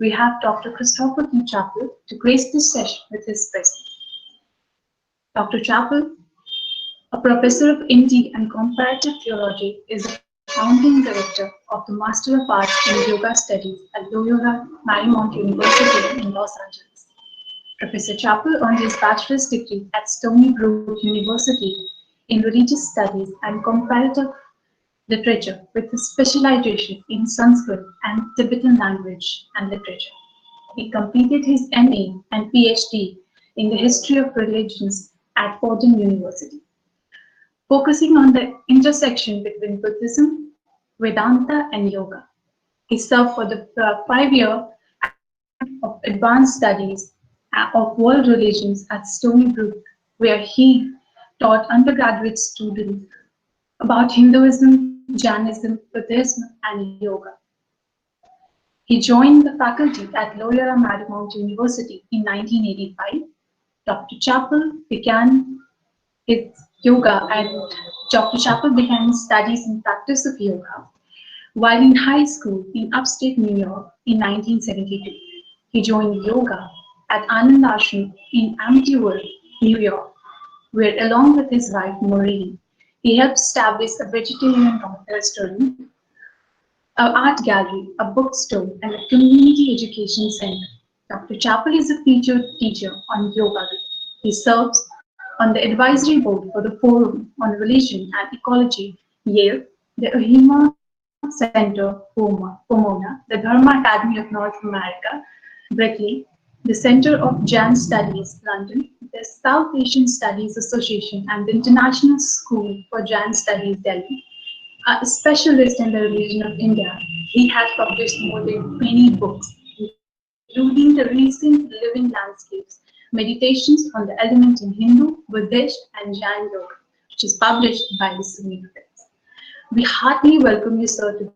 we have Dr. Key Chapple to grace this session with his presence. Dr. Chapple, a professor of Indic and Comparative Theology, is the founding director of the Master of Arts in Yoga Studies at Loyola Marymount University in Los Angeles. Professor Chapple earned his bachelor's degree at Stony Brook University in Religious Studies and Comparative Literature with a specialization in Sanskrit and Tibetan language and literature. He completed his MA and PhD in the history of religions at Fordham University, focusing on the intersection between Buddhism, Vedanta, and yoga. He served for the 5-year of advanced studies of world religions at Stony Brook, where he taught undergraduate students about Hinduism, Jainism, Buddhism, and yoga. He joined the faculty at Loyola Marymount University in 1985. Dr. Chapple began his yoga and Dr. Chapple began studies and practice of yoga while in high school in upstate New York in 1972. He joined yoga at Anand Ashram in Amityville, New York, where along with his wife Maureen, he helped establish a vegetarian restaurant, an art gallery, a bookstore, and a community education center. Dr. Chapple is a featured teacher on yoga. He serves on the advisory board for the Forum on Religion and Ecology, Yale, the Ohima Center, Pomona, the Dharma Academy of North America, Berkeley, the Center of Jain Studies, London, the South Asian Studies Association, and the International School for Jain Studies, Delhi. A specialist in the religion of India, he has published more than 20 books, including the recent Living Landscapes, Meditations on the Element in Hindu, Buddhist, and Jain Yoga, which is published by the Sunni Press. We heartily welcome you, sir, to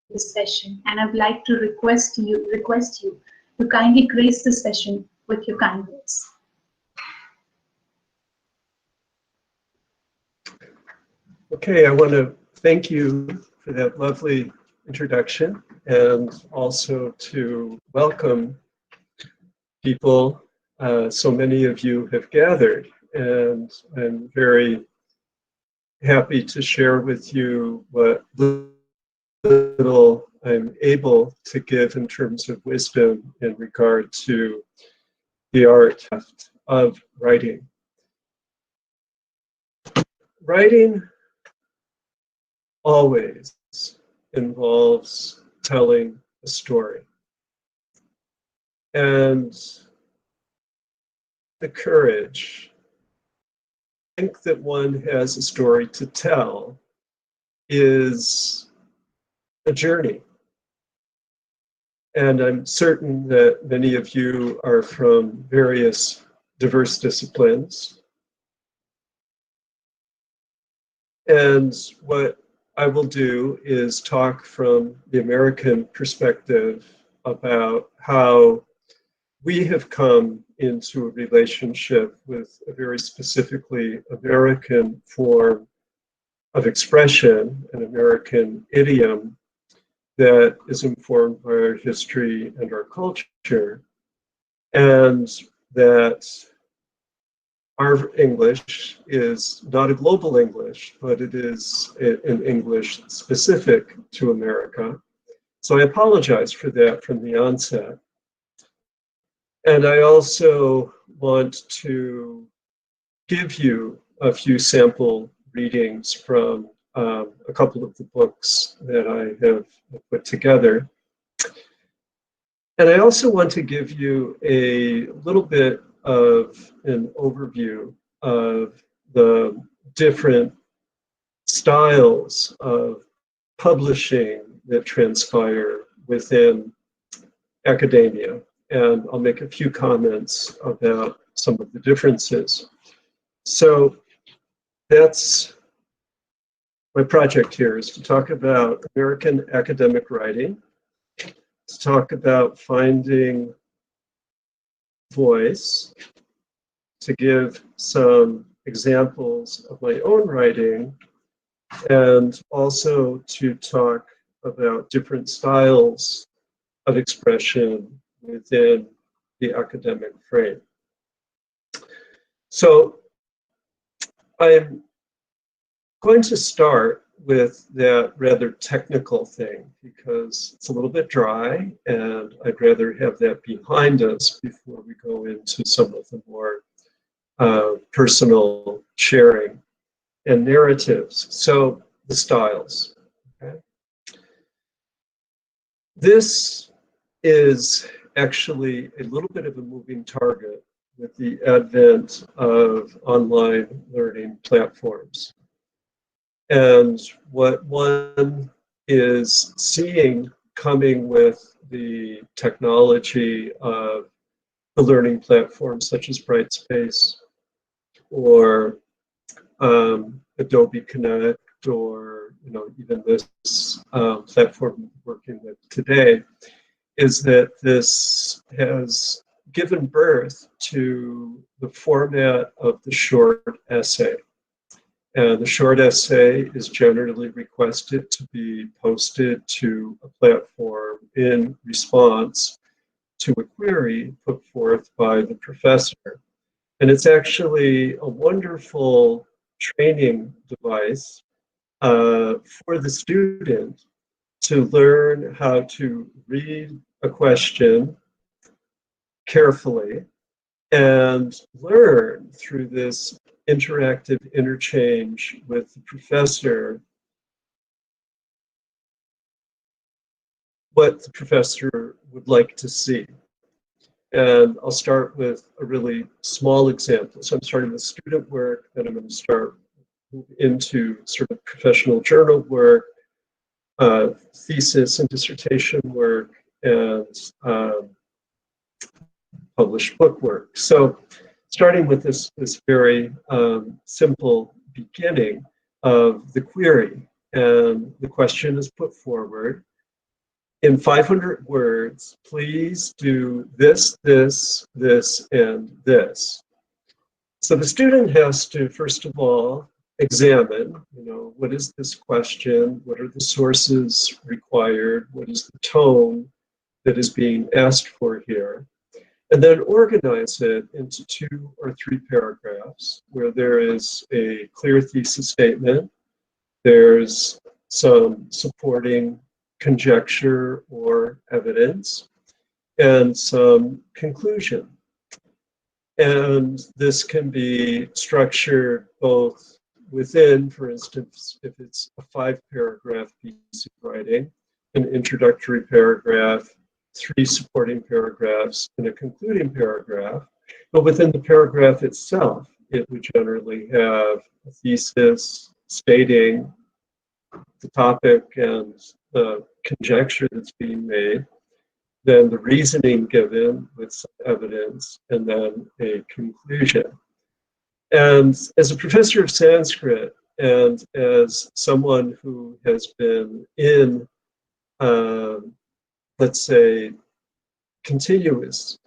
this session, and I would like to request you to kindly grace the session with your kind words. Okay, I want to thank you for that lovely introduction, and also to welcome people. So many of you have gathered, and I'm very happy to share with you what little I'm able to give in terms of wisdom in regard to the art of writing. Writing always involves telling a story. And the courage to think that one has a story to tell is a journey. And I'm certain that many of you are from various diverse disciplines. And what I will do is talk from the American perspective about how we have come into a relationship with a very specifically American form of expression, an American idiom that is informed by our history and our culture, and that our English is not a global English, but it is an English specific to America. So I apologize for that from the onset. And I also want to give you a few sample readings from a couple of the books that I have put together. And I also want to give you a little bit of an overview of the different styles of publishing that transpire within academia. And I'll make a few comments about some of the differences. So that's my project here, is to talk about American academic writing, to talk about finding voice, to give some examples of my own writing, and also to talk about different styles of expression within the academic frame. So I'm going to start with that rather technical thing because it's a little bit dry, and I'd rather have that behind us before we go into some of the more personal sharing and narratives. So the styles. Okay. This is actually a little bit of a moving target with the advent of online learning platforms. And what one is seeing coming with the technology of the learning platforms such as Brightspace or Adobe Connect, or even this platform we're working with today, is that this has given birth to the format of the short essay. And the short essay is generally requested to be posted to a platform in response to a query put forth by the professor. And it's actually a wonderful training device for the student to learn how to read a question carefully and learn through this interactive interchange with the professor what the professor would like to see. And I'll start with a really small example. So I'm starting with student work, then I'm going to start into sort of professional journal work, thesis and dissertation work, and published book work. So starting with this very simple beginning of the query, and the question is put forward. In 500 words, please do this, this, this, and this. So the student has to, first of all, examine, what is this question? What are the sources required? What is the tone that is being asked for here? And then organize it into 2 or 3 paragraphs where there is a clear thesis statement, there's some supporting conjecture or evidence, and some conclusion. And this can be structured both within, for instance, if it's a 5-paragraph piece of writing, an introductory paragraph, 3 supporting paragraphs, and a concluding paragraph. But within the paragraph itself, it would generally have a thesis stating the topic and the conjecture that's being made, then the reasoning given with some evidence, and then a conclusion. And as a professor of Sanskrit, and as someone who has been in, let's say, continuous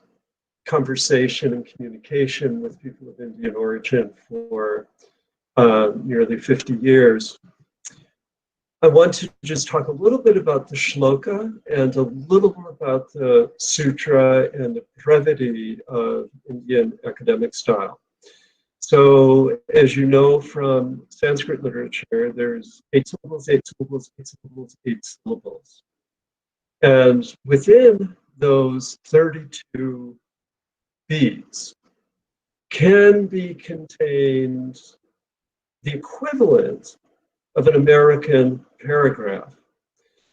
conversation and communication with people of Indian origin for nearly 50 years, I want to just talk a little bit about the shloka and a little bit about the sutra and the brevity of Indian academic style. So, as you know from Sanskrit literature, there's 8 syllables, 8 syllables, 8 syllables, 8 syllables. And within those 32 beads can be contained the equivalent of an American paragraph.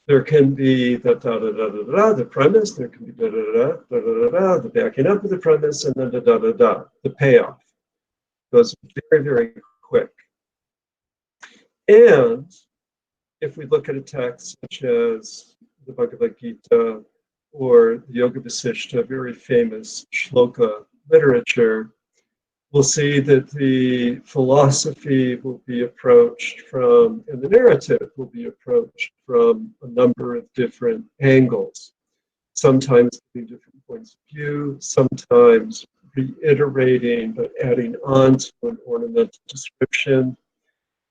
There can be the da-da-da-da-da, the premise, there can be da-da-da-da-da-da-da, the backing up of the premise, and then the da-da-da, the payoff. It goes very, very quick. And if we look at a text such as the Bhagavad Gita or the Yoga Vasishta, very famous shloka literature, we'll see that the philosophy will be approached from, and the narrative will be approached from a number of different angles, sometimes giving different points of view, sometimes reiterating but adding on to an ornamental description,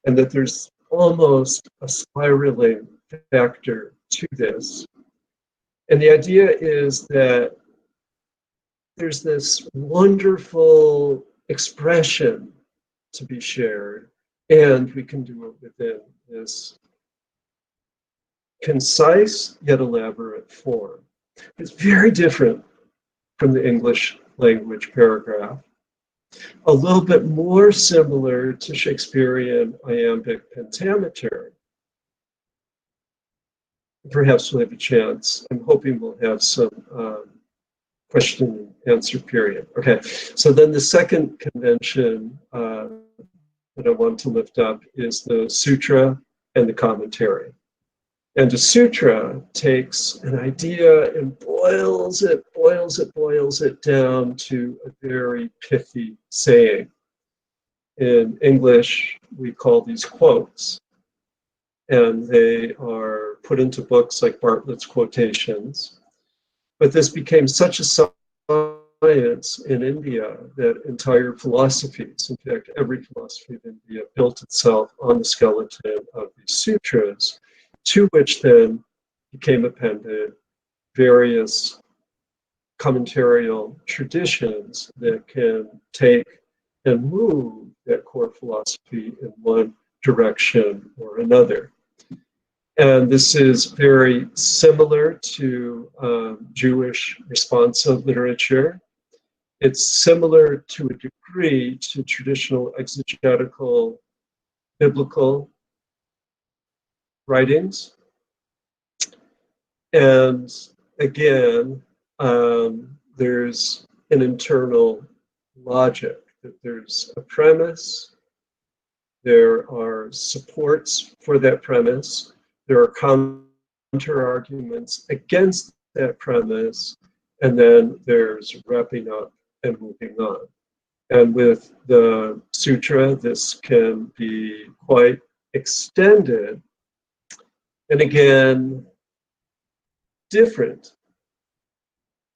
and that there's almost a spiraling factor to this. And the idea is that there's this wonderful expression to be shared, and we can do it within this concise yet elaborate form. It's very different from the English language paragraph, a little bit more similar to Shakespearean iambic pentameter. Perhaps we'll have a chance. I'm hoping we'll have some question and answer period. Okay, so then the second convention that I want to lift up is the sutra and the commentary. And the sutra takes an idea and boils it down to a very pithy saying. In English, we call these quotes, and they are put into books like Bartlett's Quotations. But this became such a science in India that entire philosophies, in fact, every philosophy of India, built itself on the skeleton of these sutras, to which then became appended various commentarial traditions that can take and move that core philosophy in one direction or another. And this is very similar to Jewish responsive literature. It's similar to a degree to traditional exegetical biblical writings. And again, there's an internal logic, that there's a premise, there are supports for that premise, there are counter arguments against that premise, and then there's wrapping up and moving on. And with the sutra, this can be quite extended, and again, different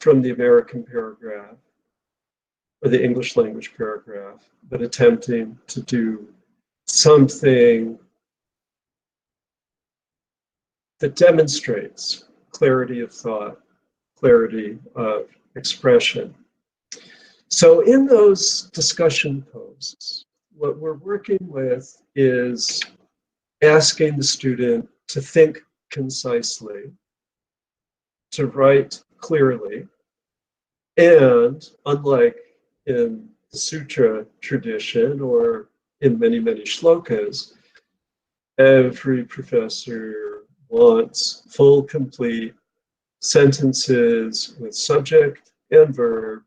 from the American paragraph or the English language paragraph, but attempting to do something that demonstrates clarity of thought, clarity of expression. So in those discussion posts, what we're working with is asking the student to think concisely, to write clearly, and unlike in the sutra tradition or in many, many shlokas, every professor wants full, complete sentences with subject and verb,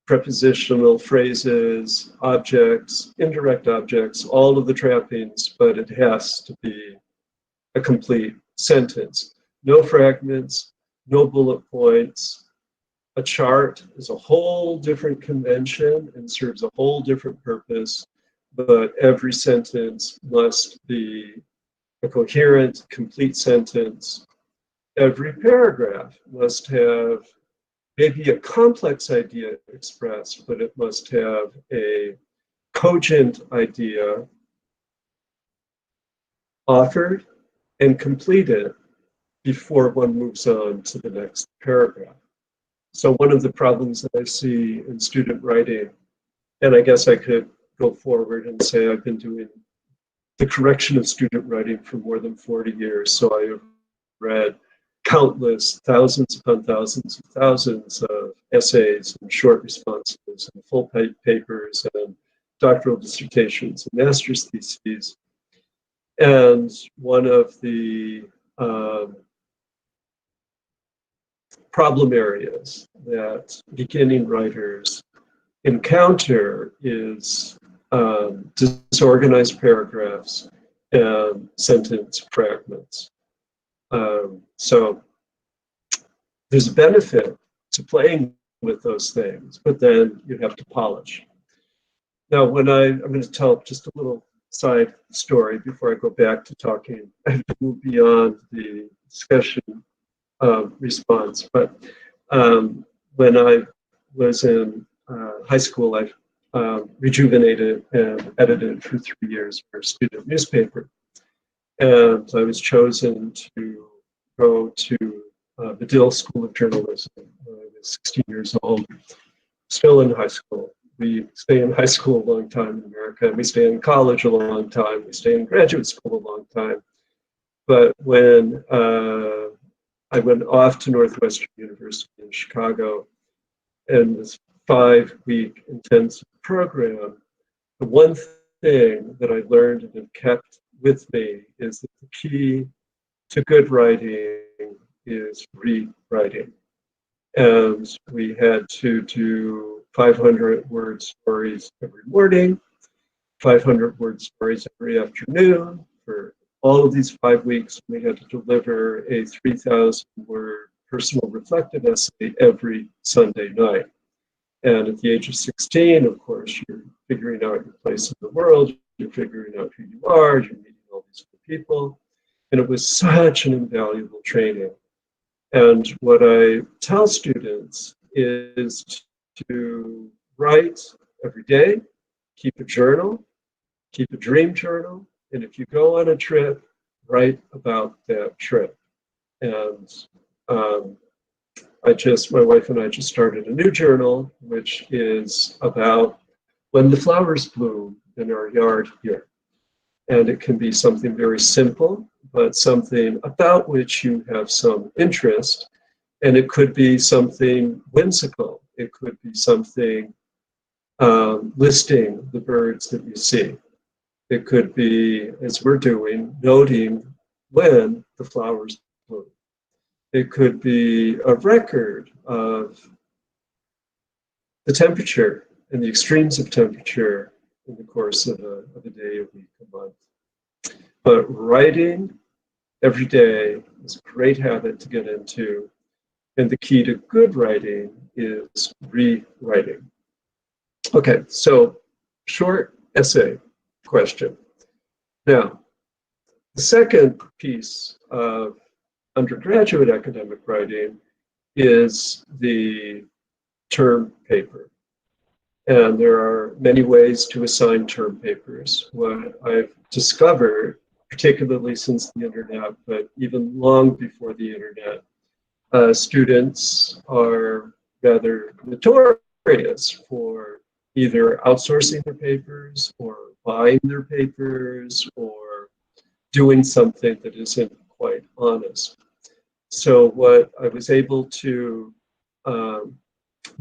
prepositional phrases, objects, indirect objects, all of the trappings, but it has to be a complete sentence. No fragments, no bullet points. A chart is a whole different convention and serves a whole different purpose, but every sentence must be a coherent, complete sentence. Every paragraph must have maybe a complex idea expressed, but it must have a cogent idea offered and completed before one moves on to the next paragraph. So one of the problems that I see in student writing, and I guess I could go forward and say I've been doing the correction of student writing for more than 40 years, so I have read countless, thousands upon thousands of essays and short responses and full papers and doctoral dissertations and master's theses. And one of the problem areas that beginning writers encounter is disorganized paragraphs and sentence fragments. So there's a benefit to playing with those things, but then you have to polish. Now, I'm going to tell just a little side story before I go back to talking. I have to move beyond the discussion response, but when I was in high school, I rejuvenated and edited for 3 years for a student newspaper. And I was chosen to go to Medill School of Journalism when I was 16 years old. still in high school. We stay in high school a long time in America, and we stay in college a long time. We stay in graduate school a long time. But when I went off to Northwestern University in Chicago, and this 5-week intensive program, the one thing that I learned and have kept with me is that the key to good writing is rewriting. And we had to do 500-word stories every morning, 500-word stories every afternoon. For all of these 5 weeks, we had to deliver a 3,000-word personal reflective essay every Sunday night. And at the age of 16, of course, you're figuring out your place in the world, you're figuring out who you are, you're meeting all these people. And it was such an invaluable training. And what I tell students is to write every day, keep a journal, keep a dream journal, and if you go on a trip, write about that trip. And my wife and I just started a new journal, which is about when the flowers bloom in our yard here. And it can be something very simple, but something about which you have some interest. And it could be something whimsical. It could be something listing the birds that you see. It could be, as we're doing, noting when the flowers bloom. It could be a record of the temperature and the extremes of temperature in the course of a day, a week, a month. But writing every day is a great habit to get into. And the key to good writing is rewriting. Okay, so short essay question. Now, the second piece of undergraduate academic writing is the term paper. And there are many ways to assign term papers. What I've discovered, particularly since the internet, but even long before the internet, students are rather notorious for either outsourcing their papers or buying their papers or doing something that isn't quite honest. So what I was able to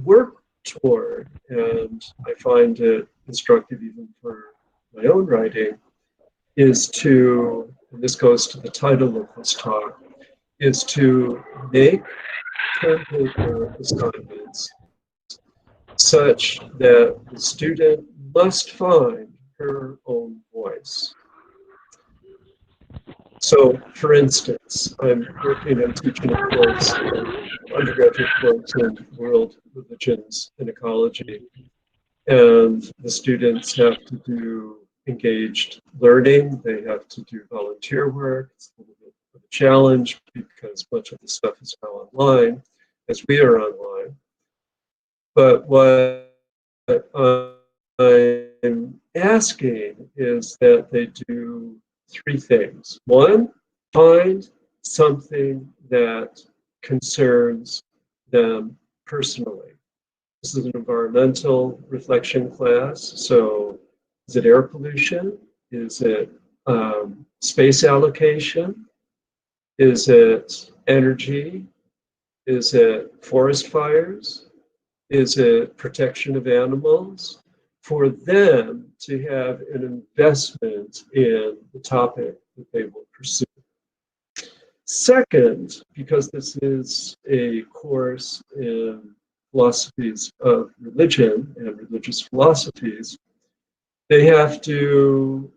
work toward, and I find it instructive even for my own writing, is to, and this goes to the title of this talk, is to make term paper assignments such that the student must find her own voice. So, for instance, I'm teaching a course, undergraduate course in world religions and ecology, and the students have to do engaged learning. They have to do volunteer work. It's a little bit of a challenge because much of the stuff is now online, as we are online. But what I'm asking is that they do 3 things. 1, find something that concerns them personally. This is an environmental reflection class, so is it air pollution? Is it space allocation? Is it energy? Is it forest fires? Is it protection of animals? For them to have an investment in the topic that they will pursue. Second, because this is a course in philosophies of religion and religious philosophies, they have to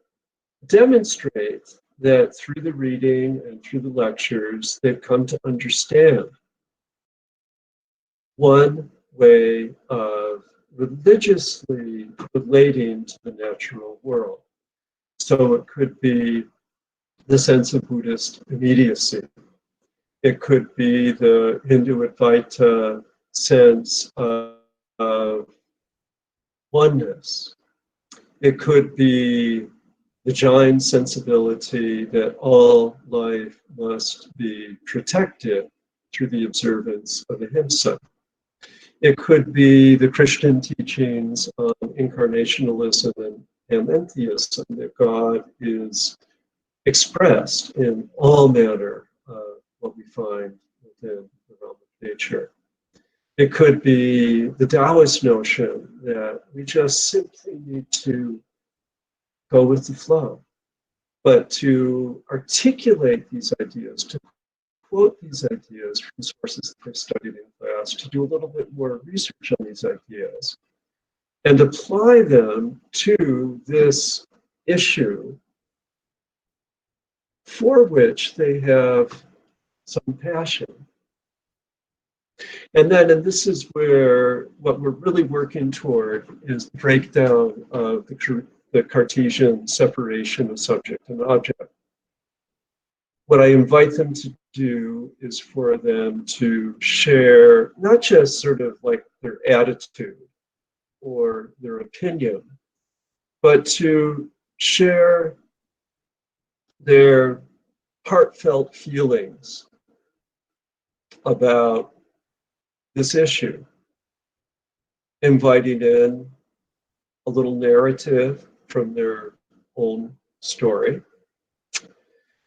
demonstrate that through the reading and through the lectures, they've come to understand one way of religiously relating to the natural world. So it could be the sense of Buddhist immediacy. It could be the Hindu Advaita sense of oneness. It could be the Jain sensibility that all life must be protected through the observance of ahimsa. It could be the Christian teachings on incarnationalism and theism, that God is expressed in all manner of what we find within the realm of nature. It could be the Taoist notion that we just simply need to go with the flow, but to articulate these ideas, to quote these ideas from sources that they've studied in class, to do a little bit more research on these ideas, and apply them to this issue for which they have some passion. And this is where what we're really working toward is the breakdown of the Cartesian separation of subject and object. What I invite them to do is for them to share not just sort of like their attitude or their opinion, but to share their heartfelt feelings about this issue, inviting in a little narrative from their own story.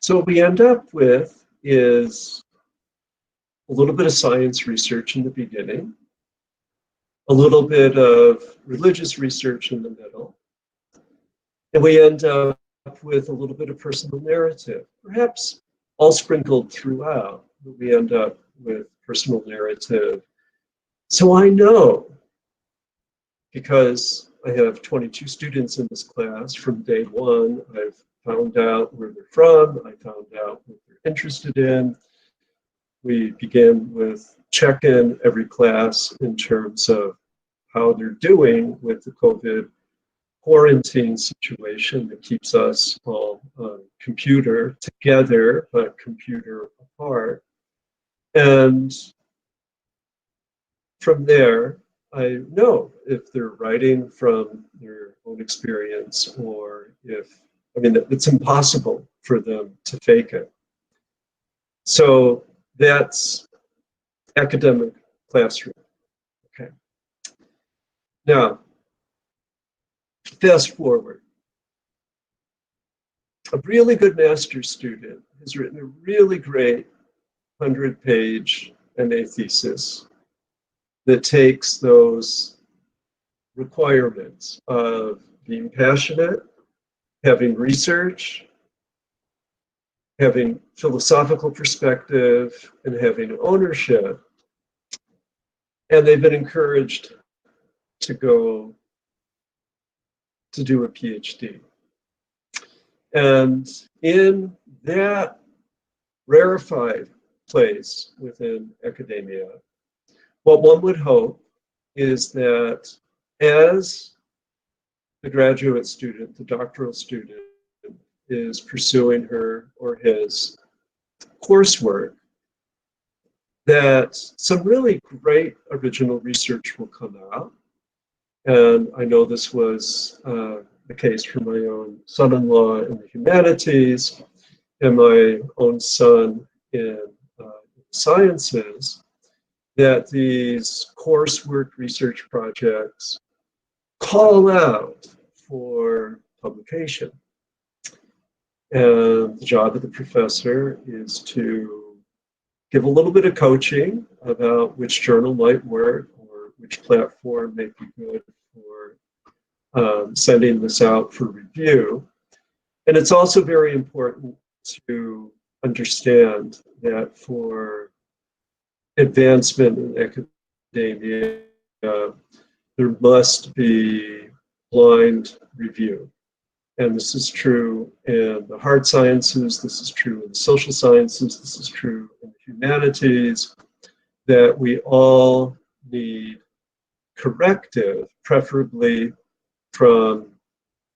So what we end up with is a little bit of science research in the beginning, a little bit of religious research in the middle, and we end up with a little bit of personal narrative, perhaps all sprinkled throughout, but we end up with personal narrative. So I know, because I have 22 students in this class, from day one, I've found out where they're from, I found out what they're interested in. We begin with check-in every class in terms of how they're doing with the COVID quarantine situation that keeps us all on computer together, but computer apart. And from there, I know if they're writing from their own experience, or if, I mean, it's impossible for them to fake it. So that's academic classroom. Okay. Now, fast forward. A really good master's student has written a really great 100-page MA thesis that takes those requirements of being passionate, having research, having philosophical perspective, and having ownership. And they've been encouraged to go to do a PhD. And in that rarefied place within academia, what one would hope is that as the graduate student, the doctoral student, is pursuing her or his coursework, that some really great original research will come out. And I know this was the case for my own son-in-law in the humanities and my own son in sciences, that these coursework research projects call out for publication. And the job of the professor is to give a little bit of coaching about which journal might work or which platform may be good for sending this out for review. And it's also very important to understand that for advancement in academia, there must be blind review. And this is true in the hard sciences, this is true in the social sciences, this is true in the humanities, that we all need corrective, preferably from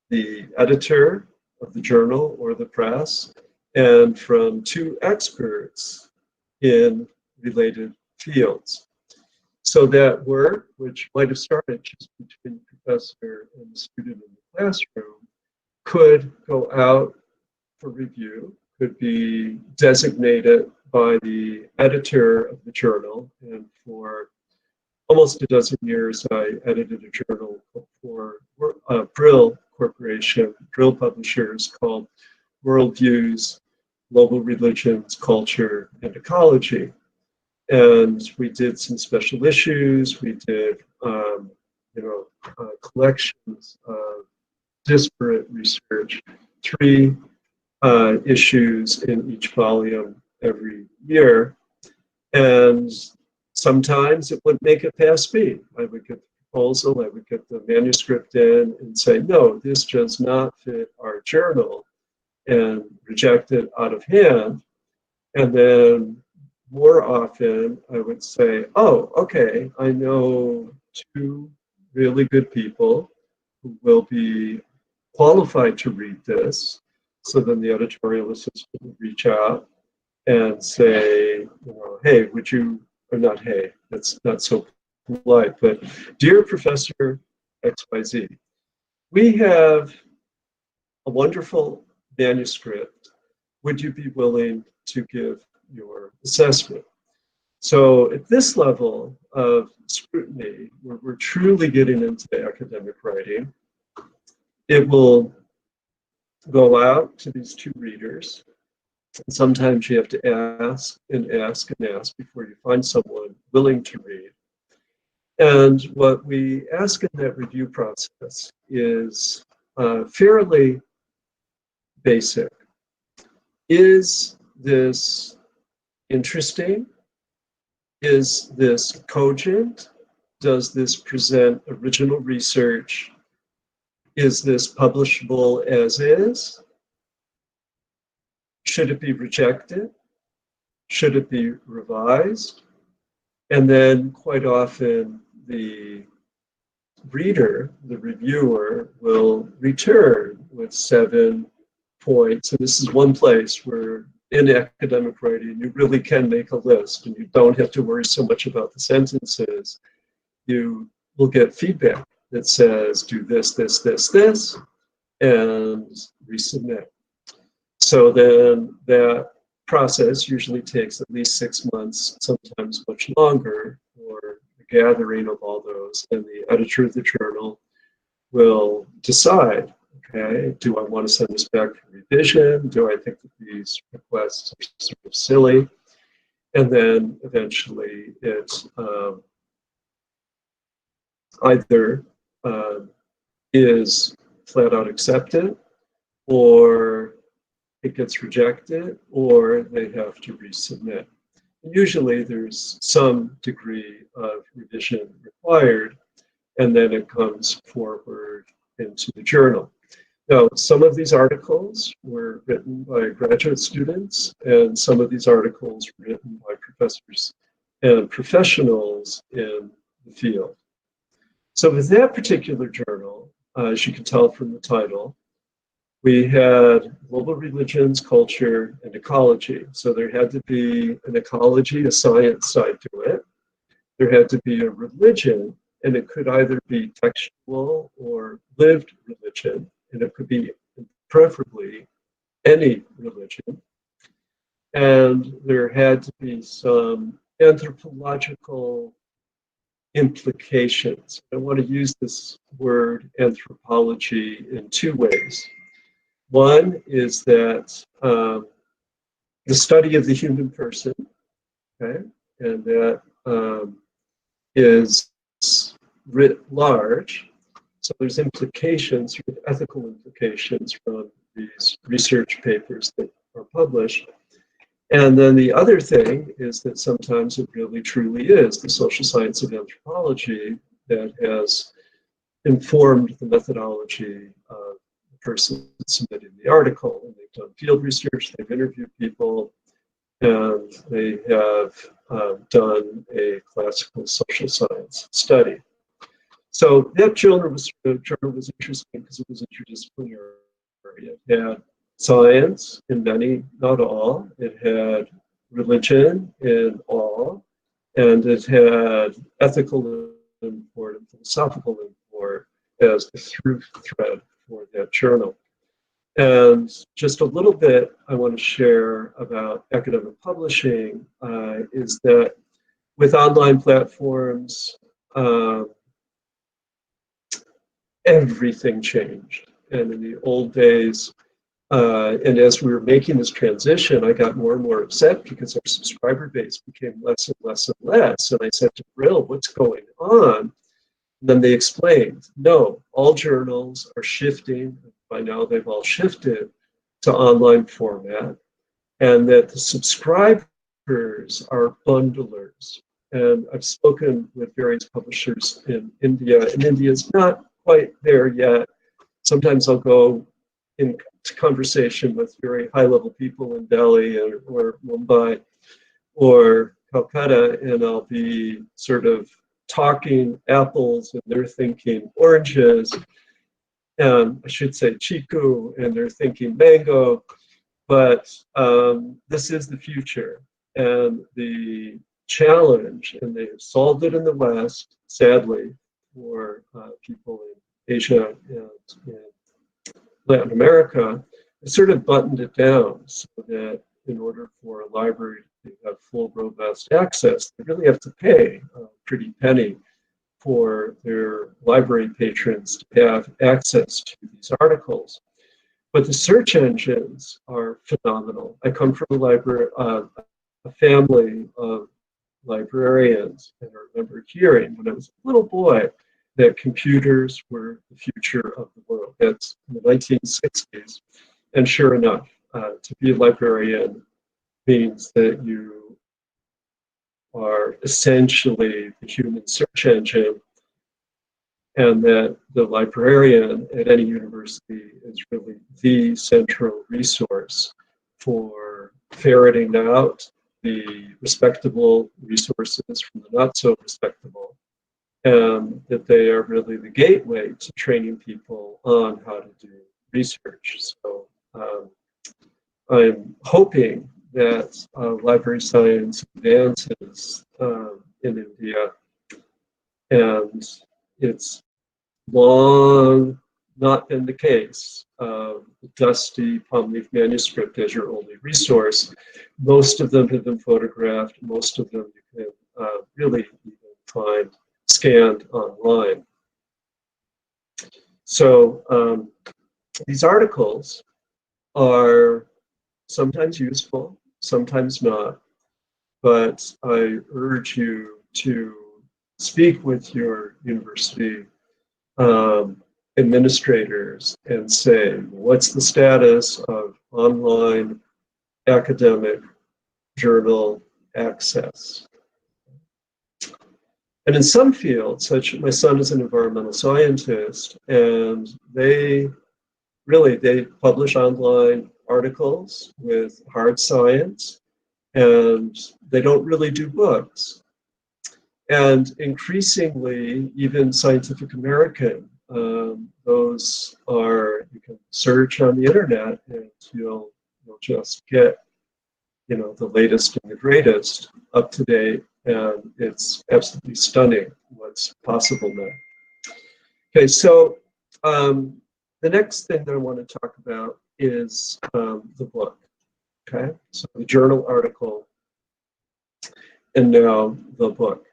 the editor of the journal or the press, and from two experts in related fields. So that work, which might have started just between the professor and the student in the classroom, could go out for review, could be designated by the editor of the journal, and for almost a dozen years, I edited a journal for Brill Corporation, Brill Publishers, called Worldviews, Global Religions, Culture, and Ecology. And we did some special issues. We did, collections of disparate research, 3 issues in each volume every year. And sometimes it would make it past me. I would get the proposal, I would get the manuscript in and say, no, this does not fit our journal, and reject it out of hand. And then more often I would say, oh, okay, I know 2 really good people who will be qualified to read this. So then the editorial assistant would reach out and say, hey, would you, or not hey, that's not so polite, but dear Professor XYZ, we have a wonderful manuscript. Would you be willing to give your assessment? So at this level of scrutiny, where we're truly getting into the academic writing, it will go out to these 2 readers. And sometimes you have to ask and ask and ask before you find someone willing to read. And what we ask in that review process is fairly basic. Is this interesting? Is this cogent? Does this present original research? Is this publishable as is? Should it be rejected? Should it be revised? And then quite often the reader, the reviewer, will return with 7 points. And this is one place where in academic writing, you really can make a list and you don't have to worry so much about the sentences. You will get feedback that says, do this, this, this, this, and resubmit. So then that process usually takes at least 6 months, sometimes much longer, for the gathering of all those. And the editor of the journal will decide, okay, do I want to send this back for revision? Do I think that these requests are sort of silly? And then eventually it either is flat out accepted, or it gets rejected, or they have to resubmit. And usually there's some degree of revision required, and then it comes forward into the journal. Now, some of these articles were written by graduate students, and some of these articles were written by professors and professionals in the field. So with that particular journal, as you can tell from the title, we had global religions, culture, and ecology. So there had to be an ecology, a science side to it. There had to be a religion, and it could either be textual or lived religion, and it could be preferably any religion. And there had to be some anthropological implications. I want to use this word anthropology in 2 ways. One is that the study of the human person, okay, and that is writ large. So there's implications, ethical implications from these research papers that are published. And then the other thing is that sometimes it really truly is the social science of anthropology that has informed the methodology of the person submitting the article. And they've done field research, they've interviewed people, and they have done a classical social science study. So that journal was interesting because it was interdisciplinary. It had science in many, not all. It had religion in all, and it had ethical import and philosophical import as the through thread for that journal. And just a little bit I want to share about academic publishing is that with online platforms, everything changed. And in the old days, and as we were making this transition, I got more and more upset because our subscriber base became less and less and less. And I said to Brill, what's going on? And then they explained, no, all journals are shifting. By now, they've all shifted to online format, and that the subscribers are bundlers. And I've spoken with various publishers in India, and India's not quite there yet. Sometimes I'll go into conversation with very high-level people in Delhi or Mumbai or Calcutta, and I'll be sort of talking apples, and they're thinking oranges, and I should say chiku, and they're thinking mango. But this is the future, and the challenge, and they have solved it in the West, sadly, for people in Asia and Latin America, they sort of buttoned it down so that in order for a library to have full, robust access, they really have to pay a pretty penny for their library patrons to have access to these articles. But the search engines are phenomenal. I come from a family of librarians, and I remember hearing when I was a little boy that computers were the future of the world. That's in the 1960s. And sure enough, to be a librarian means that you are essentially the human search engine, and that the librarian at any university is really the central resource for ferreting out the respectable resources from the not so respectable, and that they are really the gateway to training people on how to do research. So I'm hoping that library science advances in India, and it's long not been the case of the dusty palm leaf manuscript as your only resource. Most of them have been photographed. Most of them you can really even find scanned online. So these articles are sometimes useful, sometimes not, but I urge you to speak with your university administrators and say, what's the status of online academic journal access? And in some fields, such my son is an environmental scientist, and they publish online articles with hard science, and they don't really do books. And increasingly, even Scientific American, those are, you can search on the internet and you'll just get, the latest and the greatest up to date, and it's absolutely stunning what's possible now. Okay, so the next thing that I want to talk about is the book. Okay, so the journal article, and now the book.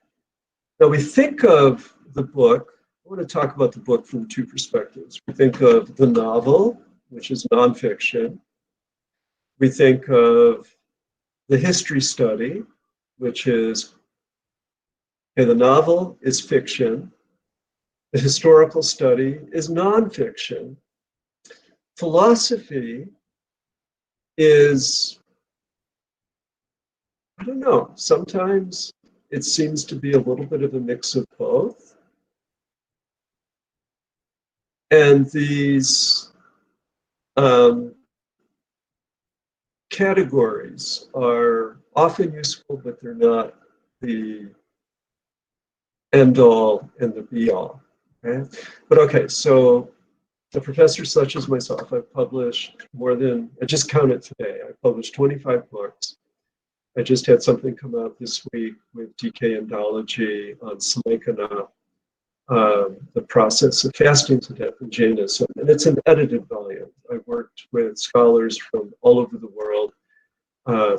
Now we think of the book, I want to talk about the book from two perspectives. We think of the novel, which is nonfiction. We think of the history study, which is, the novel is fiction. The historical study is nonfiction. Philosophy is, I don't know, sometimes it seems to be a little bit of a mix of both. And these categories are often useful, but they're not the end all and the be all. Okay? But okay, so a professor such as myself, I've published more than, I just counted today, I published 25 books. I just had something come out this week with DK Indology on Samaikana, the process of fasting to death in Jainism, and it's an edited volume. I worked with scholars from all over the world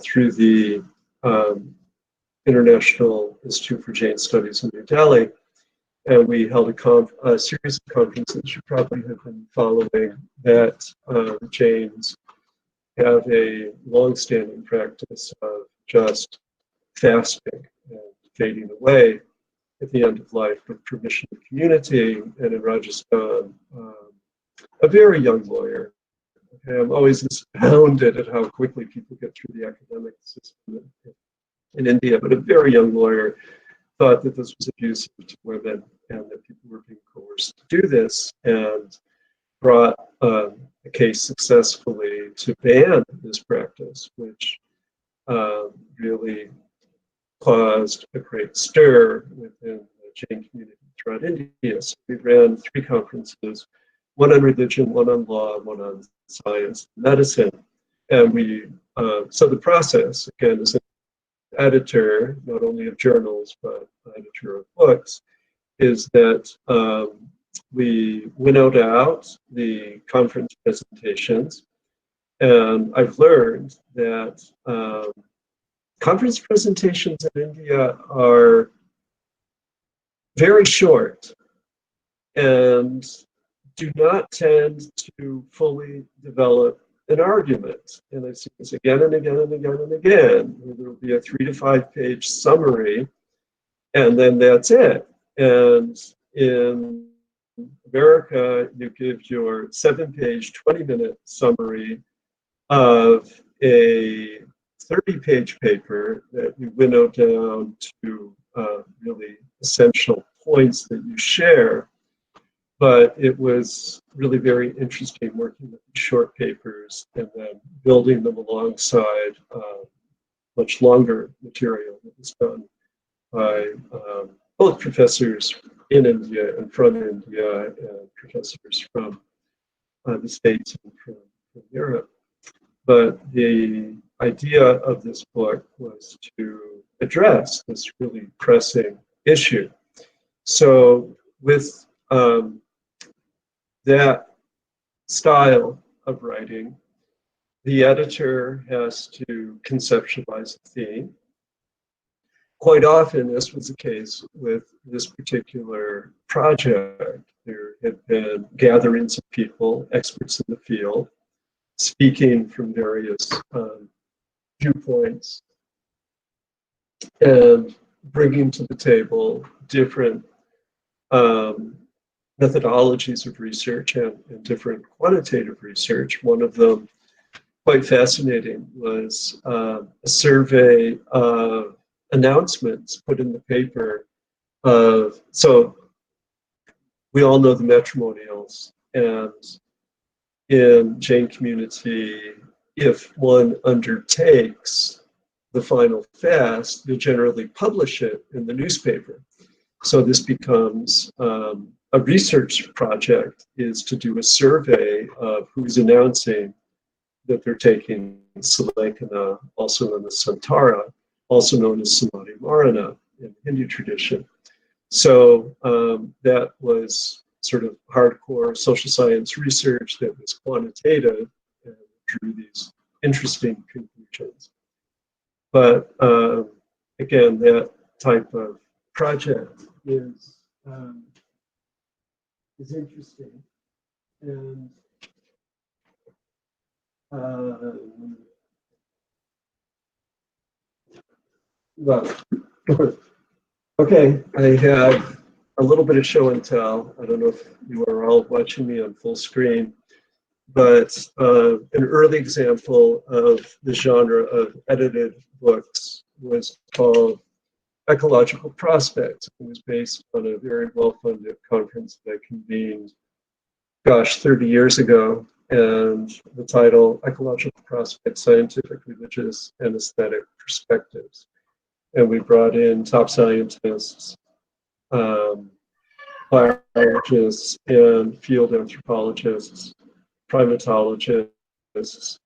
through the International Institute for Jain Studies in New Delhi, And we held a series of conferences you probably have been following that the Jains have a long-standing practice of just fasting and fading away at the end of life with permission of community. And in Rajasthan, a very young lawyer. Okay, I'm always astounded at how quickly people get through the academic system in India, but a very young lawyer thought that this was abusive to women and that people were being coerced to do this, and brought a case successfully to ban this practice, which really caused a great stir within the Jain community throughout India. So we ran 3 conferences, one on religion, one on law, one on science and medicine. And so the process, again, as an editor, not only of journals, but editor of books, is that we winnowed out the conference presentations. And I've learned that conference presentations in India are very short and do not tend to fully develop an argument. And I've seen this again and again and again and again, where there will be a 3 to 5 page summary, and then that's it. And in America, you give your 7-page, 20-minute summary of a 30-page paper that you winnow down to really essential points that you share. But it was really very interesting working with these short papers and then building them alongside much longer material that was done by both professors in India and from India, and professors from the States and from Europe. But the idea of this book was to address this really pressing issue. So with that style of writing, the editor has to conceptualize a theme. Quite often, this was the case with this particular project. There had been gatherings of people, experts in the field, speaking from various viewpoints and bringing to the table different methodologies of research and different quantitative research. One of them, quite fascinating, was a survey of announcements put in the paper of, so we all know the matrimonials, and in Jain community, if one undertakes the final fast, they generally publish it in the newspaper. So this becomes a research project, is to do a survey of who's announcing that they're taking Salankana, also known as Santara, also known as Samadhi Marana in Hindu tradition. So that was sort of hardcore social science research that was quantitative and drew these interesting conclusions. But again, that type of project is interesting, and well, okay, I have a little bit of show and tell. I don't know if you are all watching me on full screen, but an early example of the genre of edited books was called Ecological Prospects. It was based on a very well-funded conference that I convened, 30 years ago, and the title, Ecological Prospects, Scientific, Religious, and Aesthetic Perspectives. And we brought in top scientists, biologists, and field anthropologists, primatologists,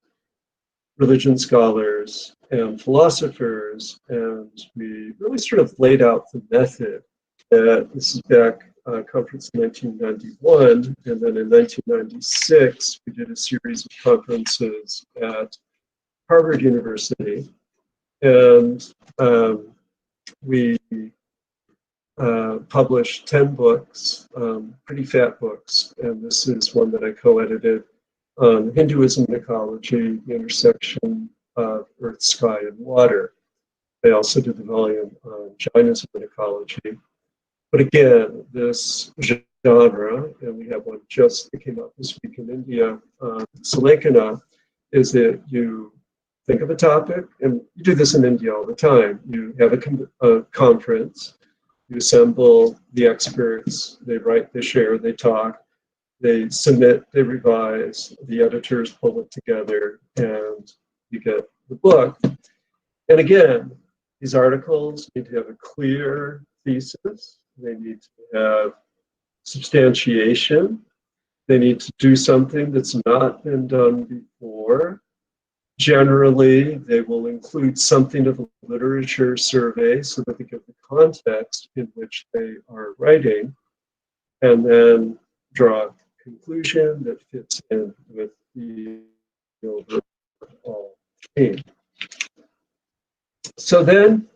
religion scholars, and philosophers, and we really sort of laid out the method. This is back conference in 1991, and then in 1996 we did a series of conferences at Harvard University, and we published 10 books, pretty fat books, and this is one that I co-edited on Hinduism and ecology, the intersection of earth, sky, and water. I also did the volume on Jainism and ecology. But again, this genre, and we have one just that came out this week in India, Salankana, is that you think of a topic, and you do this in India all the time. You have a conference, you assemble the experts, they write, they share, they talk, they submit, they revise, the editors pull it together, and you get the book. And again, these articles need to have a clear thesis, they need to have substantiation, they need to do something that's not been done before. Generally, they will include something of a literature survey so that they give the context in which they are writing, and then draw a conclusion that fits in with the overall theme. So then,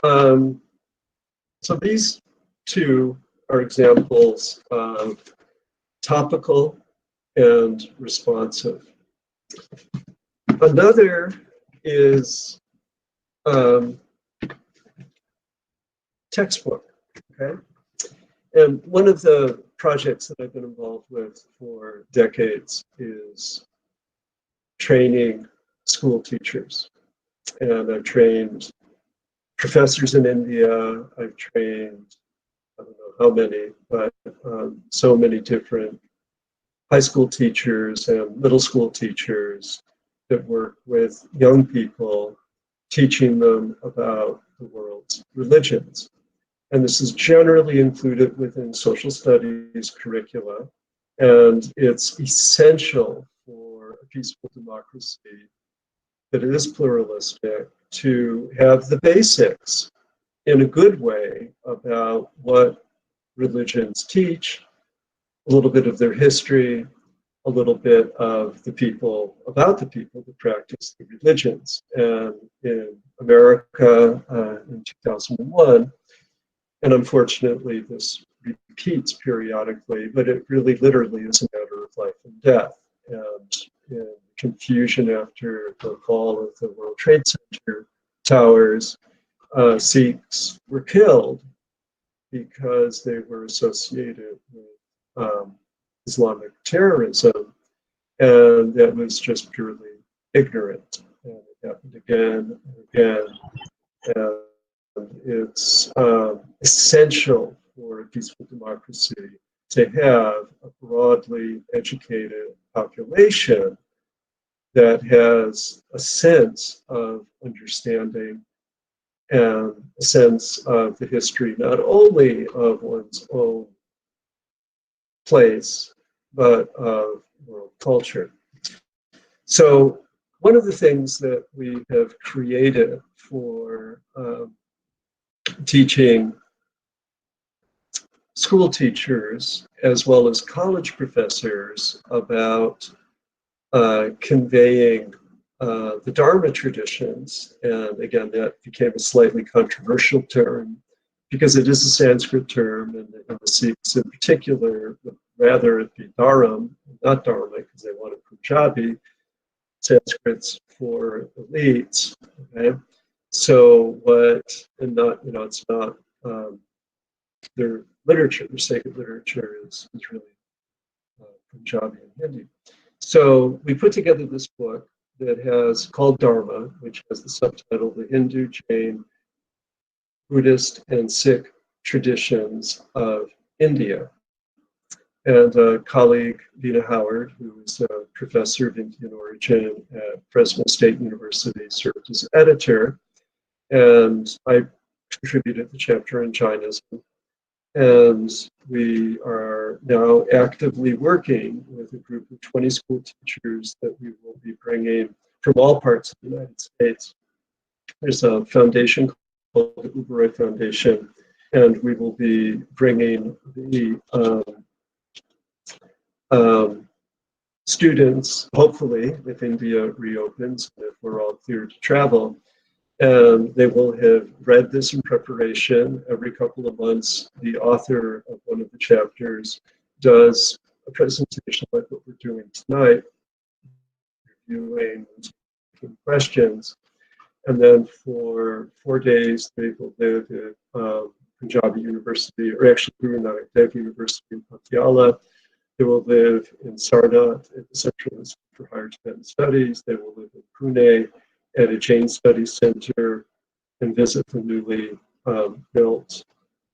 so these two are examples of topical and responsive. Another is textbook, okay? And one of the projects that I've been involved with for decades is training school teachers. And I've trained professors in India, I've trained, I don't know how many, but so many different high school teachers and middle school teachers that work with young people, teaching them about the world's religions. And this is generally included within social studies curricula, and it's essential for a peaceful democracy that is pluralistic to have the basics in a good way about what religions teach, a little bit of their history, a little bit of the people, about the people that practice the religions. And in America in 2001, and unfortunately this repeats periodically, but it really literally is a matter of life and death. And in confusion after the fall of the World Trade Center towers, Sikhs were killed because they were associated with Islamic terrorism, and that was just purely ignorant. And it happened again and again. And it's essential for a peaceful democracy to have a broadly educated population that has a sense of understanding and a sense of the history, not only of one's own place, but of world culture. So one of the things that we have created for teaching school teachers as well as college professors about conveying the Dharma traditions, and again, that became a slightly controversial term because it is a Sanskrit term, and the Sikhs in particular would rather it be Dharam, not Dharma, because they wanted Punjabi. Sanskrit's for elites. Okay, so what? And not, you know, it's not their literature. Their sacred literature is really Punjabi and Hindi. So we put together this book that has called Dharma, which has the subtitle "The Hindu, Jain, Buddhist, and Sikh Traditions of India." And a colleague, Vina Howard, who is a professor of Indian origin at Fresno State University, served as editor. And I contributed the chapter on Jainism. And we are now actively working with a group of 20 school teachers that we will be bringing from all parts of the United States. There's a foundation called the Uberoi Foundation, and we will be bringing the students, hopefully, if India reopens and if we're all clear to travel, And they will have read this in preparation. Every couple of months, the author of one of the chapters does a presentation like what we're doing tonight, reviewing questions. And then for 4 days, they will live at Punjabi University, or actually Guru Nanak Dev University in Patiala. They will live in Sarnath at the Central Institute for Higher Tibetan Studies. They will live in Pune at a Jain Studies Center and visit the newly built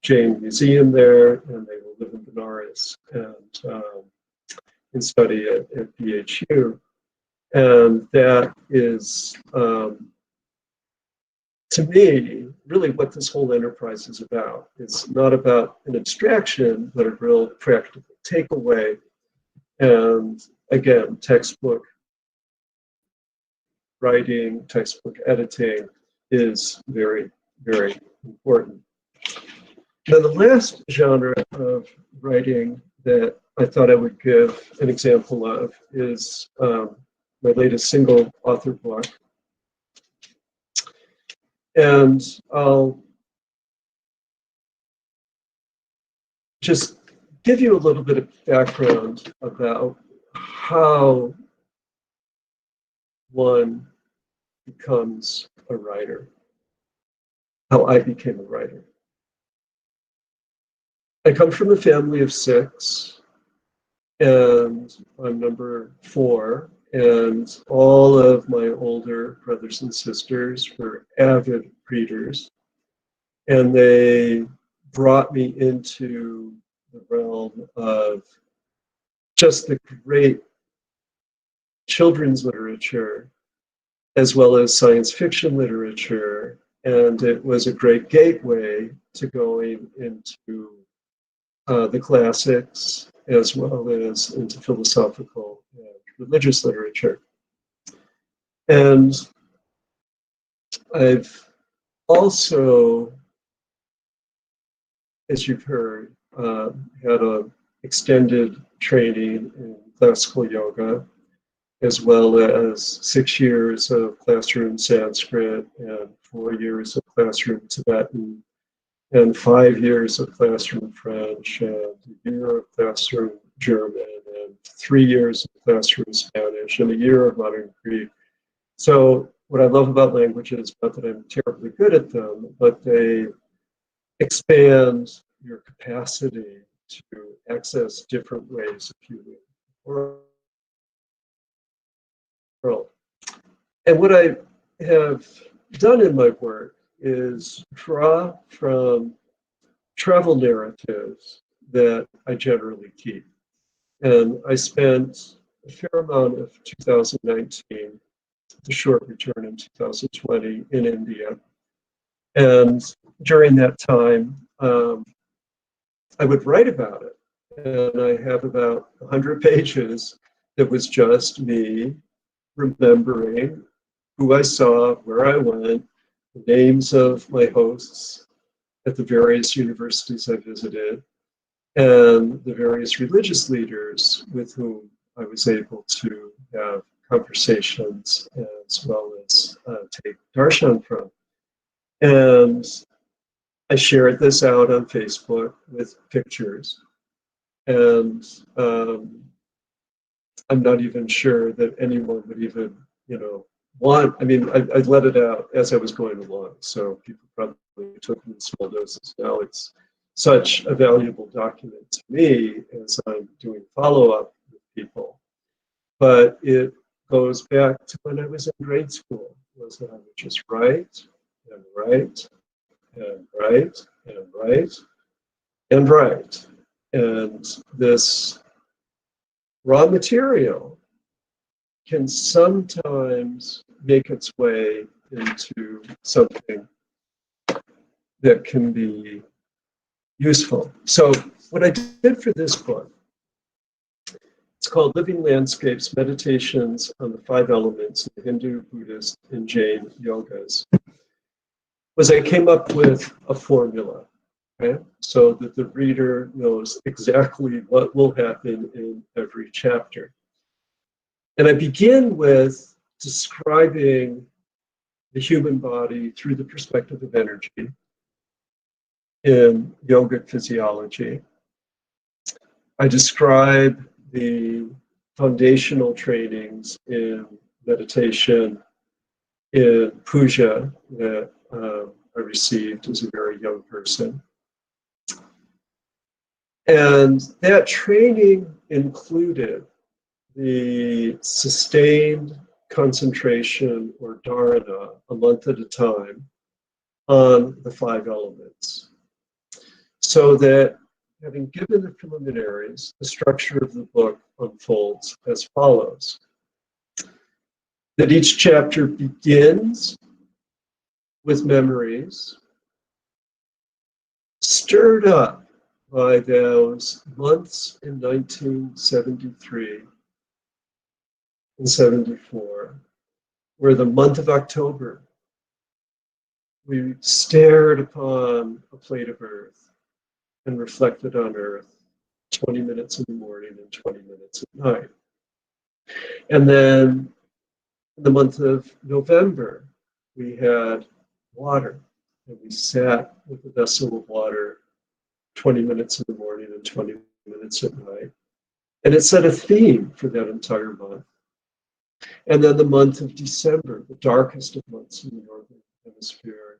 Jain Museum there. And they will live in Benares and study at BHU. And that is, to me, really what this whole enterprise is about. It's not about an abstraction, but a real practical takeaway. And again, textbook writing, textbook editing is very, very important. Now, the last genre of writing that I thought I would give an example of is my latest single author book. And I'll just give you a little bit of background about how one becomes a writer, how I became a writer. I come from a family of 6, and I'm number 4, and all of my older brothers and sisters were avid readers, and they brought me into the realm of just the great children's literature, as well as science fiction literature, and it was a great gateway to going into the classics, as well as into philosophical and religious literature. And I've also, as you've heard, had an extended training in classical yoga, as well as 6 years of classroom Sanskrit and 4 years of classroom Tibetan, and 5 years of classroom French, and a year of classroom German, and 3 years of classroom Spanish, and a year of modern Greek. So what I love about languages, not that I'm terribly good at them, but they expand your capacity to access different ways of viewing the world. And what I have done in my work is draw from travel narratives that I generally keep. And I spent a fair amount of 2019, the short return in 2020 in India. And during that time, I would write about it. And I have about 100 pages that was just me remembering who I saw, where I went, the names of my hosts at the various universities I visited, and the various religious leaders with whom I was able to have conversations, as well as take darshan from. And I shared this out on Facebook with pictures, and I'm not even sure that anyone would even, want. I mean, I let it out as I was going along, so people probably took it in small doses. Now it's such a valuable document to me as I'm doing follow-up with people. But it goes back to when I was in grade school, was that I would just write and write and write and write and write. And this raw material can sometimes make its way into something that can be useful. So what I did for this book, it's called Living Landscapes, Meditations on the 5 Elements of Hindu, Buddhist, and Jain Yogas, was I came up with a formula, okay? So that the reader knows exactly what will happen in every chapter. And I begin with describing the human body through the perspective of energy in yogic physiology. I describe the foundational trainings in meditation, in puja that I received as a very young person. And that training included the sustained concentration or dharana a month at a time on the 5 elements. So that, having given the preliminaries, the structure of the book unfolds as follows. That each chapter begins with memories stirred up by those months in 1973 and 74, where the month of October, we stared upon a plate of earth and reflected on earth 20 minutes in the morning and 20 minutes at night. And then in the month of November, we had water, and we sat with a vessel of water 20 minutes in the morning and 20 minutes at night. And it set a theme for that entire month. And then the month of December, the darkest of months in the Northern Hemisphere,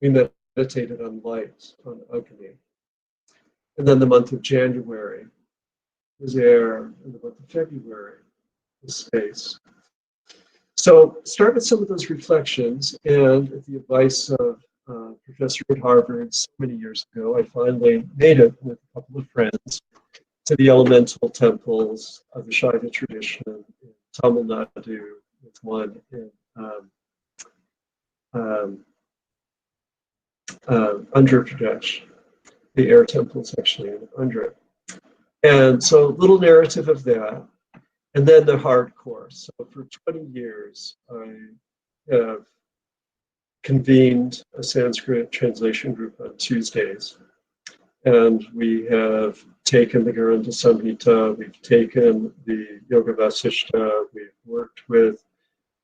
we meditated on light, on Agni. And then the month of January was air, and the month of February was space. So start with some of those reflections, and at the advice of a professor at Harvard so many years ago, I finally made it with a couple of friends to the elemental temples of the Shaiva tradition in Tamil Nadu, with one in Andhra Pradesh. The air temples actually in Andhra. And so little narrative of that. And then the hardcore. So for 20 years, I have convened a Sanskrit translation group on Tuesdays. And we have taken the Garanta Samhita, we've taken the Yoga Vasishta, we've worked with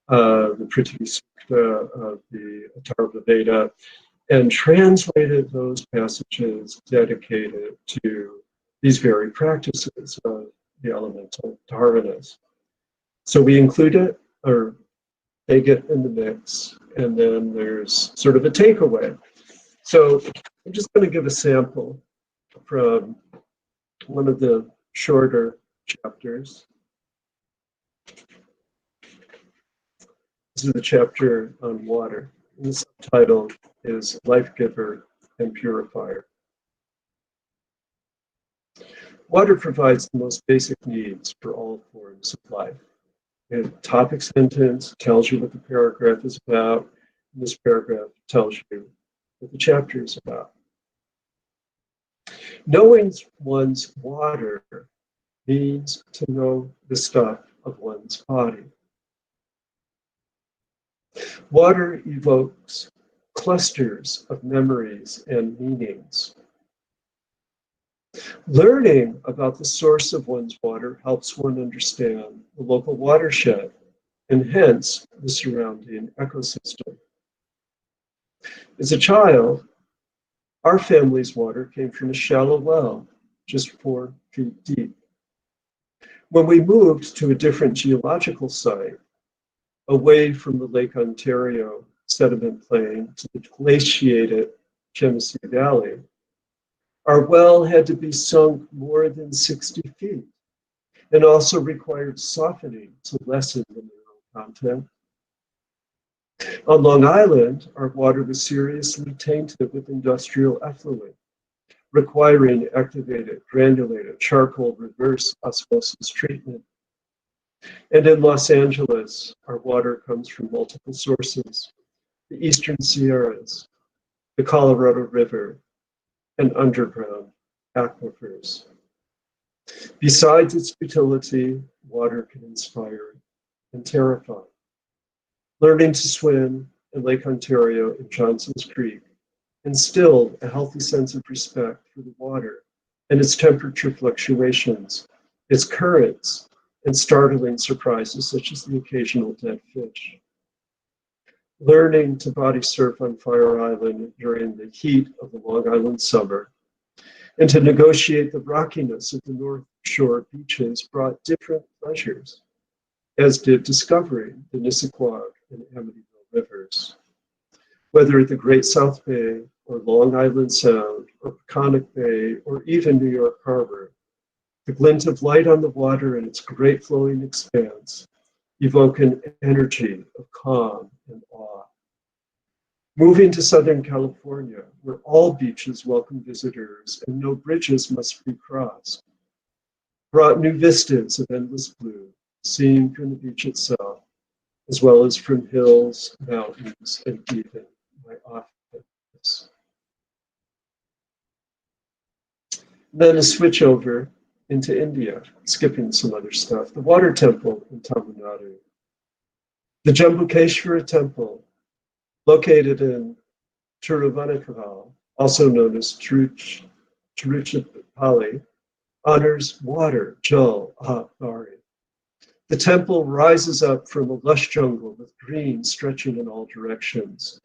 the Prithvi Sukta of the Atharva Veda, and translated those passages dedicated to these very practices of the elemental dharanas. So we include it, or they get in the mix, and then there's sort of a takeaway. So I'm just going to give a sample from one of the shorter chapters. This is the chapter on water. And the subtitle is Life Giver and Purifier. Water provides the most basic needs for all forms of life. A topic sentence tells you what the paragraph is about, and this paragraph tells you what the chapter is about. Knowing one's water means to know the stuff of one's body. Water evokes clusters of memories and meanings. Learning about the source of one's water helps one understand the local watershed and hence the surrounding ecosystem. As a child, our family's water came from a shallow well, just 4 feet deep. When we moved to a different geological site, away from the Lake Ontario sediment plain to the glaciated Genesee Valley, our well had to be sunk more than 60 feet and also required softening to lessen the mineral content. On Long Island, our water was seriously tainted with industrial effluent, requiring activated, granulated, charcoal reverse osmosis treatment. And in Los Angeles, our water comes from multiple sources: the Eastern Sierras, the Colorado River, and underground aquifers. Besides its utility, water can inspire and terrify. Learning to swim in Lake Ontario and Johnson's Creek instilled a healthy sense of respect for the water and its temperature fluctuations, its currents, and startling surprises such as the occasional dead fish. learning to body surf on Fire Island during the heat of the Long Island summer, and to negotiate the rockiness of the North Shore beaches brought different pleasures, as did discovering the Nissequogue and Amityville rivers. Whether at the Great South Bay or Long Island Sound or Peconic Bay or even New York Harbor, the glint of light on the water and its great flowing expanse evoke an energy of calm and awe. Moving to Southern California, where all beaches welcome visitors and no bridges must be crossed, brought new vistas of endless blue, seen from the beach itself, as well as from hills, mountains, and even my office. Then a switch over into India, skipping some other stuff. The water temple in Tamil Nadu. The Jambukeshwara temple, located in Tiruvannamalai, also known as Tiruchirappalli, honors water, Jal Bari. The temple rises up from a lush jungle with green stretching in all directions.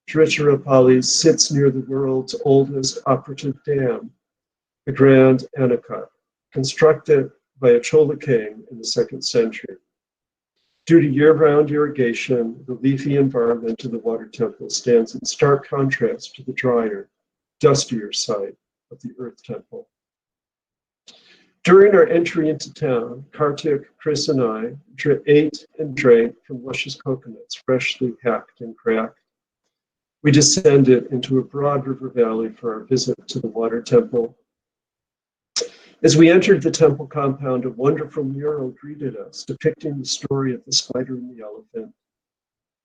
Tiruchirappalli sits near the world's oldest operative dam, the Grand Anakat, constructed by a Chola king in the 2nd century. Due to year-round irrigation, the leafy environment of the water temple stands in stark contrast to the drier, dustier side of the earth temple. During our entry into town, Kartik, Chris, and I ate and drank from luscious coconuts, freshly hacked and cracked. We descended into a broad river valley for our visit to the water temple. As we entered the temple compound, a wonderful mural greeted us, depicting the story of the spider and the elephant.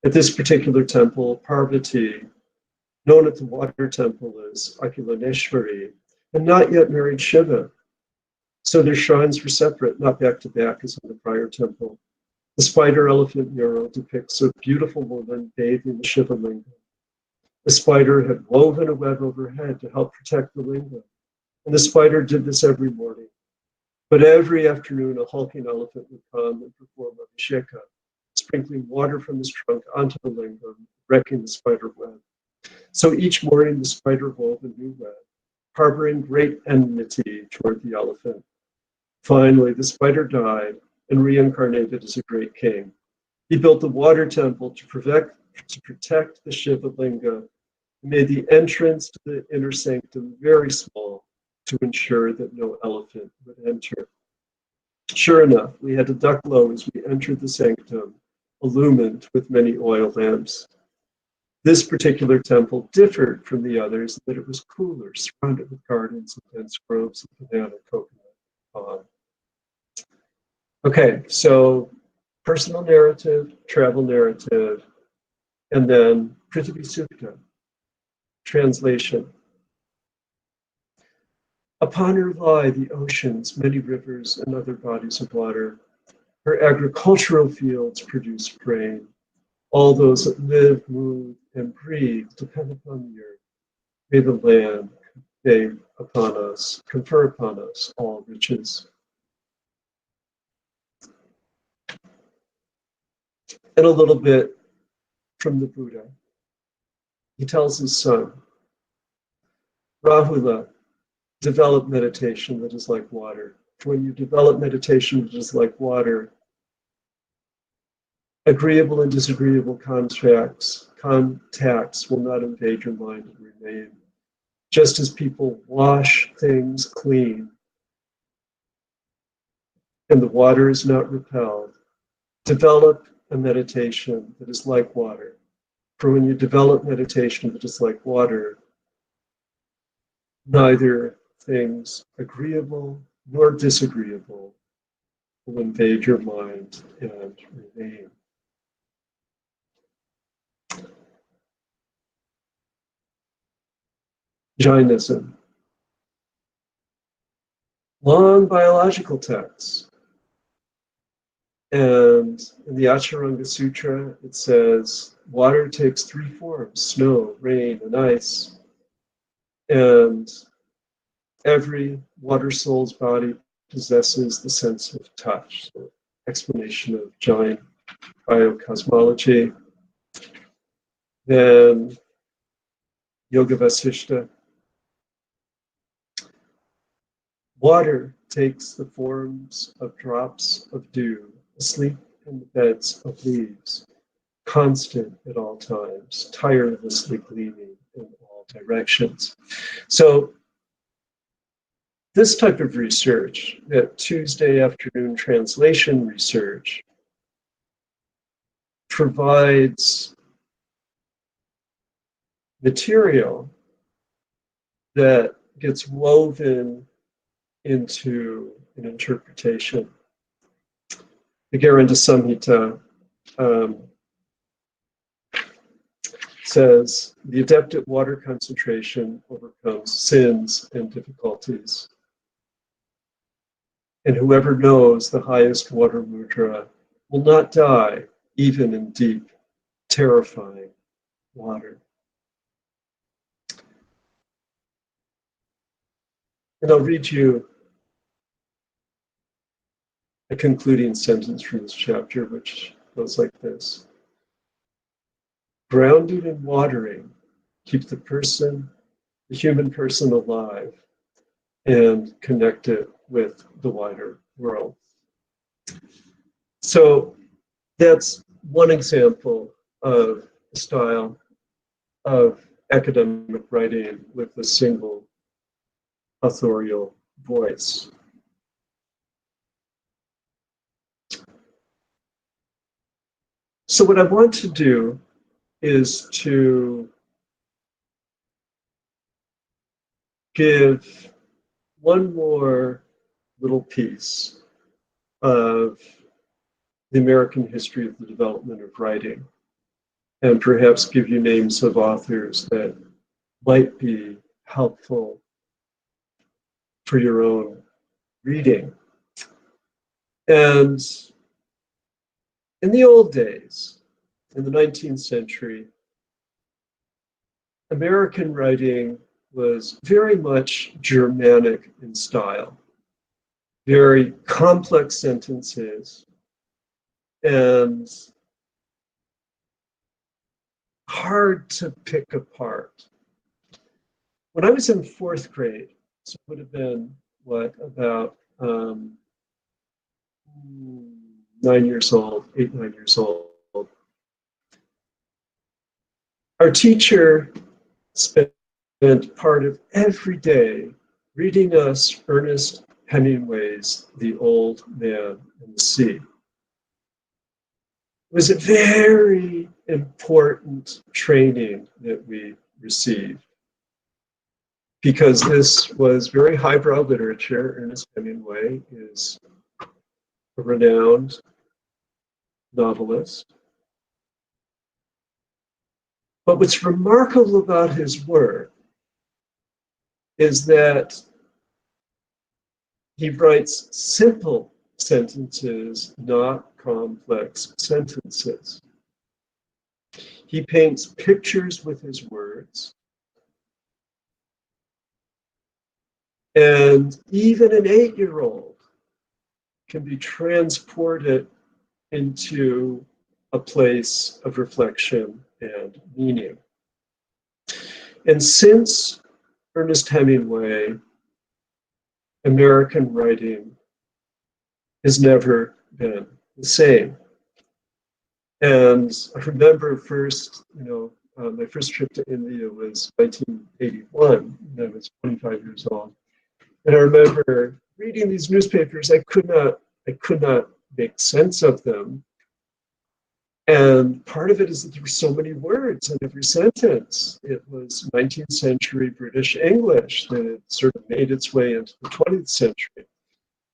At this particular temple, Parvati, known at the water temple as Akilaneshwari, had not yet married Shiva, so their shrines were separate, not back to back as in the prior temple. The spider elephant mural depicts a beautiful woman bathing the Shiva lingam. The spider had woven a web overhead to help protect the lingam. And the spider did this every morning. But every afternoon, a hulking elephant would come and perform abhisheka, sprinkling water from his trunk onto the lingam, wrecking the spider web. So each morning, the spider wove a new web, harboring great enmity toward the elephant. Finally, the spider died and reincarnated as a great king. He built the water temple to protect the Shiva linga. He made the entrance to the inner sanctum very small, to ensure that no elephant would enter. Sure enough, we had to duck low as we entered the sanctum, illumined with many oil lamps. This particular temple differed from the others in that it was cooler, surrounded with gardens and dense groves of banana, coconut, palm. Okay, so personal narrative, travel narrative, and then Prithvi Sukta, translation. Upon her lie the oceans, many rivers, and other bodies of water. Her agricultural fields produce grain. All those that live, move, and breathe depend upon the earth. May the land confer upon us all riches. And a little bit from the Buddha. He tells his son, Rahula, develop meditation that is like water. For when you develop meditation that is like water, agreeable and disagreeable contacts will not invade your mind and remain. Just as people wash things clean and the water is not repelled, develop a meditation that is like water. For when you develop meditation that is like water, neither things agreeable nor disagreeable will invade your mind and remain. Jainism. Long biological texts. And in the Acharanga Sutra, it says, water takes 3 forms, snow, rain, and ice. And every water soul's body possesses the sense of touch. So explanation of Jain biocosmology. then Yoga Vasishta. Water takes the forms of drops of dew, asleep in the beds of leaves, constant at all times, tirelessly gleaming in all directions. So this type of research, that Tuesday afternoon translation research, provides material that gets woven into an interpretation. The Garanda Samhita says, the adept at water concentration overcomes sins and difficulties. And whoever knows the highest water mudra will not die, even in deep, terrifying water. And I'll read you a concluding sentence from this chapter, which goes like this. Grounded in watering, keep the human person alive and connected with the wider world. So that's one example of a style of academic writing with a single authorial voice. So what I want to do is to give one more little piece of the American history of the development of writing, and perhaps give you names of authors that might be helpful for your own reading. And in the old days, in the 19th century, American writing was very much Germanic in style, very complex sentences, and hard to pick apart. When I was in 4th grade, so it would have been, about 9 years old, 8, 9 years old. Our teacher spent part of every day reading us Ernest Hemingway's The Old Man and the Sea. It was a very important training that we received, because this was very highbrow literature. Ernest Hemingway is a renowned novelist. But what's remarkable about his work is that he writes simple sentences, not complex sentences. He paints pictures with his words. And even an 8-year-old can be transported into a place of reflection and meaning. And since Ernest Hemingway, American writing has never been the same. And I remember first, my first trip to India was 1981, and I was 25 years old. And I remember reading these newspapers. I could not make sense of them. And part of it is that there were so many words in every sentence. It was 19th century British English that had sort of made its way into the 20th century.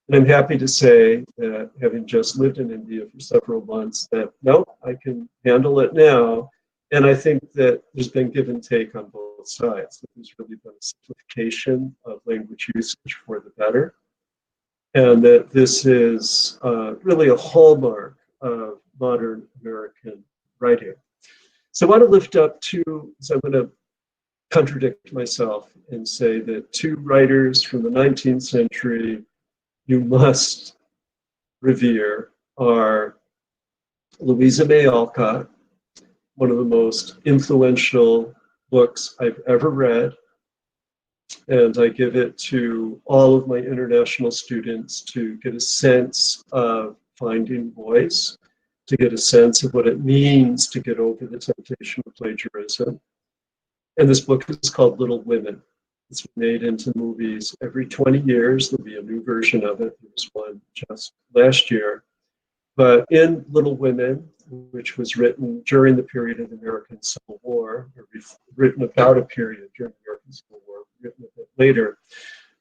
And I'm happy to say that, having just lived in India for several months, that no, I can handle it now. And I think that there's been give and take on both sides. That there's really been a simplification of language usage for the better. And that this is really a hallmark of modern American writing. So I want to lift up two, so I'm going to contradict myself and say that two writers from the 19th century you must revere are Louisa May Alcott one of the most influential books I've ever read. And I give it to all of my international students to get a sense of finding voice, to get a sense of what it means to get over the temptation of plagiarism. And this book is called Little Women. It's made into movies every 20 years. There'll be a new version of it. There was one just last year. But in Little Women, which was written during the period of the American Civil War, or written about a period during the American Civil War, written a bit later.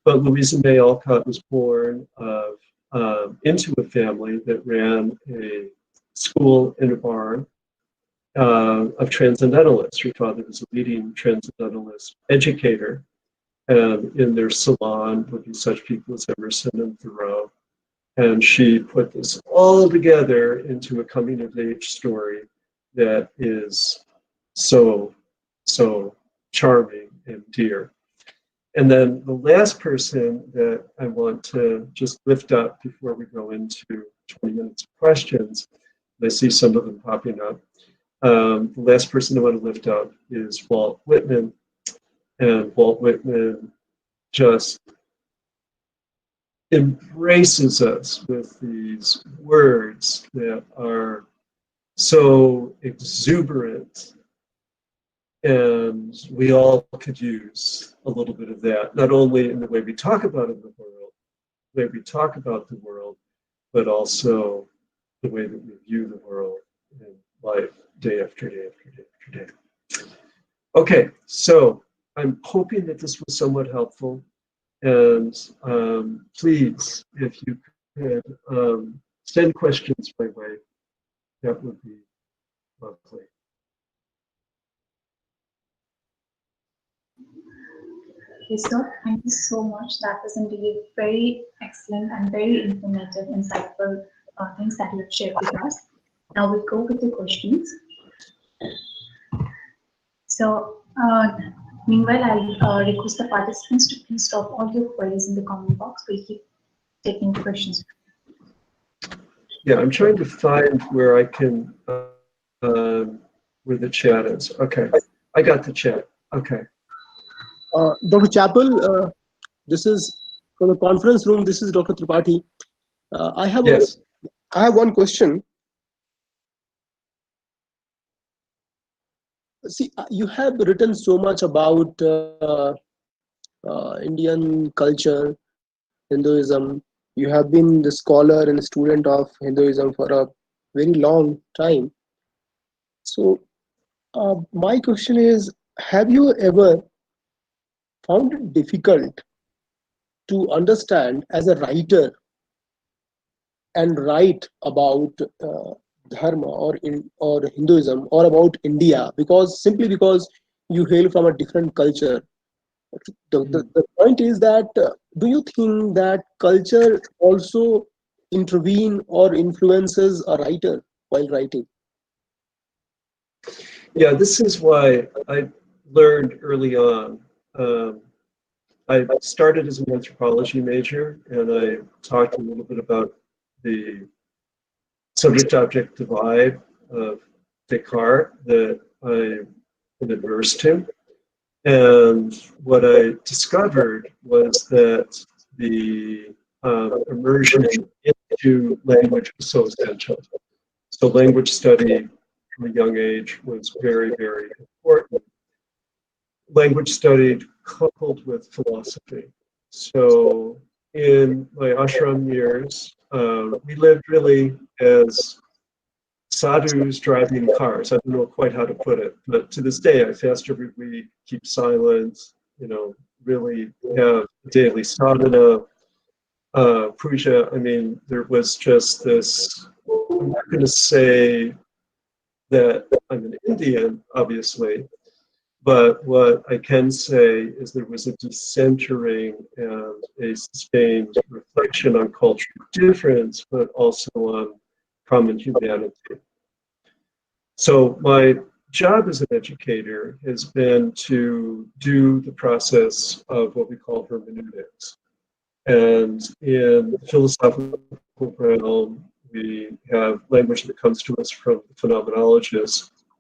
But Louisa May Alcott was born into a family that ran a school in a barn of transcendentalists. Her father was a leading transcendentalist educator, and in their salon would be such people as Emerson and Thoreau. And she put this all together into a coming-of-age story that is so, so charming and dear. And then the last person that I want to just lift up before we go into 20 minutes of questions, and I see some of them popping up. The last person I want to lift up is Walt Whitman. And Walt Whitman just embraces us with these words that are so exuberant, and we all could use a little bit of that, not only in the way we talk about in the world, the way we talk about the world, but also the way that we view the world in life day after day after day after day. Okay, so I'm hoping that this was somewhat helpful. And please, if you could send questions my way, that would be lovely. Okay, so thank you so much. That was indeed very excellent and very informative, insightful things that you have shared with us. Now we go with the questions. So, meanwhile, I'll request the participants to please stop all your queries in the comment box. We'll keep taking questions. Yeah, I'm trying to find where I can, where the chat is. Okay, I got the chat. Okay. Dr. Chapel, this is from the conference room. This is Dr. Tripathi. I have one question. See, you have written so much about Indian culture, Hinduism. You have been the scholar and student of Hinduism for a very long time. So my question is, have you ever found it difficult to understand as a writer and write about Dharma or Hinduism or about India, simply because you hail from a different culture? The point is that do you think that culture also intervene or influences a writer while writing? Yeah, this is why I learned early on. I started as an anthropology major, and I talked a little bit about the subject-object divide of Descartes that I am adverse to. And what I discovered was that the immersion into language was so essential. So language study from a young age was very, very important. Language study coupled with philosophy. So in my ashram years, we lived really as sadhus driving cars. I don't know quite how to put it, but to this day, I fast every week, keep silent, really have daily sadhana, puja. I mean, there was just this, I'm not going to say that I'm an Indian, obviously, but what I can say is there was a decentering and a sustained reflection on cultural difference, but also on common humanity. So my job as an educator has been to do the process of what we call hermeneutics. And in the philosophical realm, we have language that comes to us from the phenomenologists,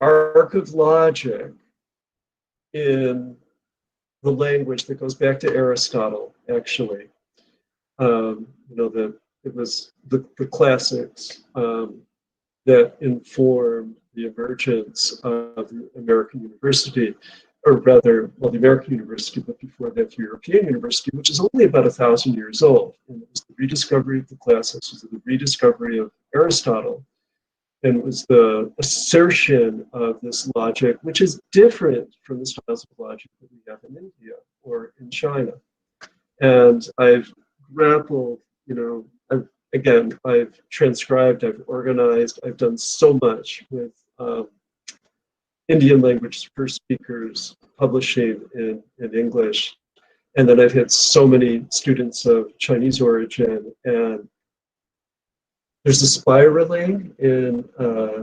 arc of logic in the language that goes back to Aristotle, actually. It was the classics that informed the emergence of the American university, or rather, well, the American university, but before that, the European university, which is only about 1,000 years old. And it was the rediscovery of the classics, it was the rediscovery of Aristotle, and it was the assertion of this logic, which is different from the styles of logic that we have in India or in China. And I've grappled, I've transcribed, I've organized, I've done so much with Indian language first speakers publishing in English. And then I've had so many students of Chinese origin, and there's a spiraling in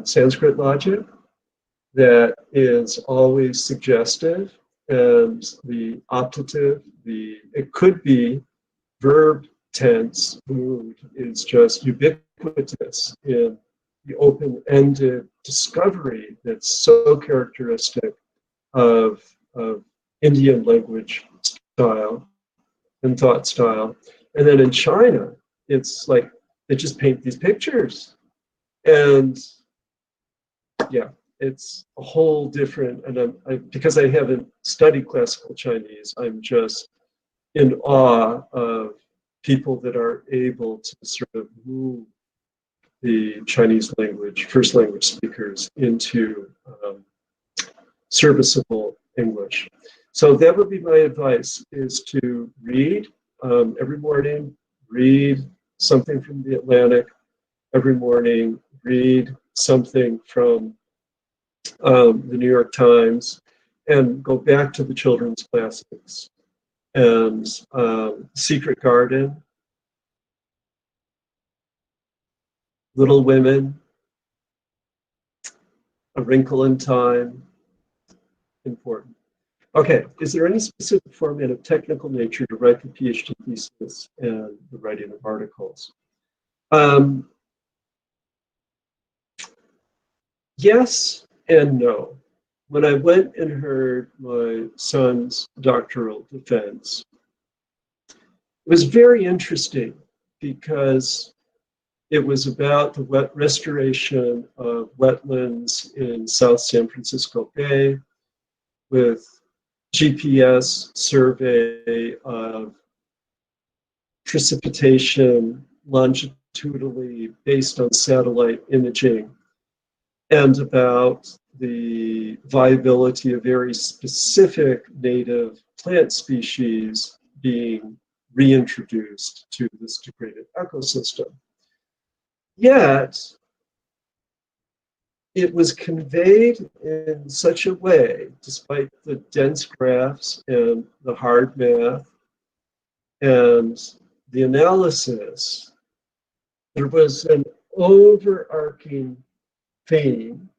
Sanskrit logic that is always suggestive, and the optative, it could be verb tense mood is just ubiquitous in the open-ended discovery that's so characteristic of Indian language style and thought style. And then in China, it's like they just paint these pictures. And yeah, it's a whole different, and because I haven't studied classical Chinese, I'm just in awe of people that are able to sort of move the Chinese language, first language speakers, into serviceable English. So that would be my advice, is to read every morning, read something from the Atlantic every morning, read something from the New York Times, and go back to the children's classics. And Secret Garden, Little Women, A Wrinkle in Time, important. Okay, is there any specific format of technical nature to write the PhD thesis and the writing of articles? Yes and no. When I went and heard my son's doctoral defense, it was very interesting because it was about the restoration of wetlands in South San Francisco Bay with GPS survey of precipitation longitudinally based on satellite imaging, and about the viability of very specific native plant species being reintroduced to this degraded ecosystem. Yet, it was conveyed in such a way, despite the dense graphs and the hard math and the analysis, there was an overarching theme,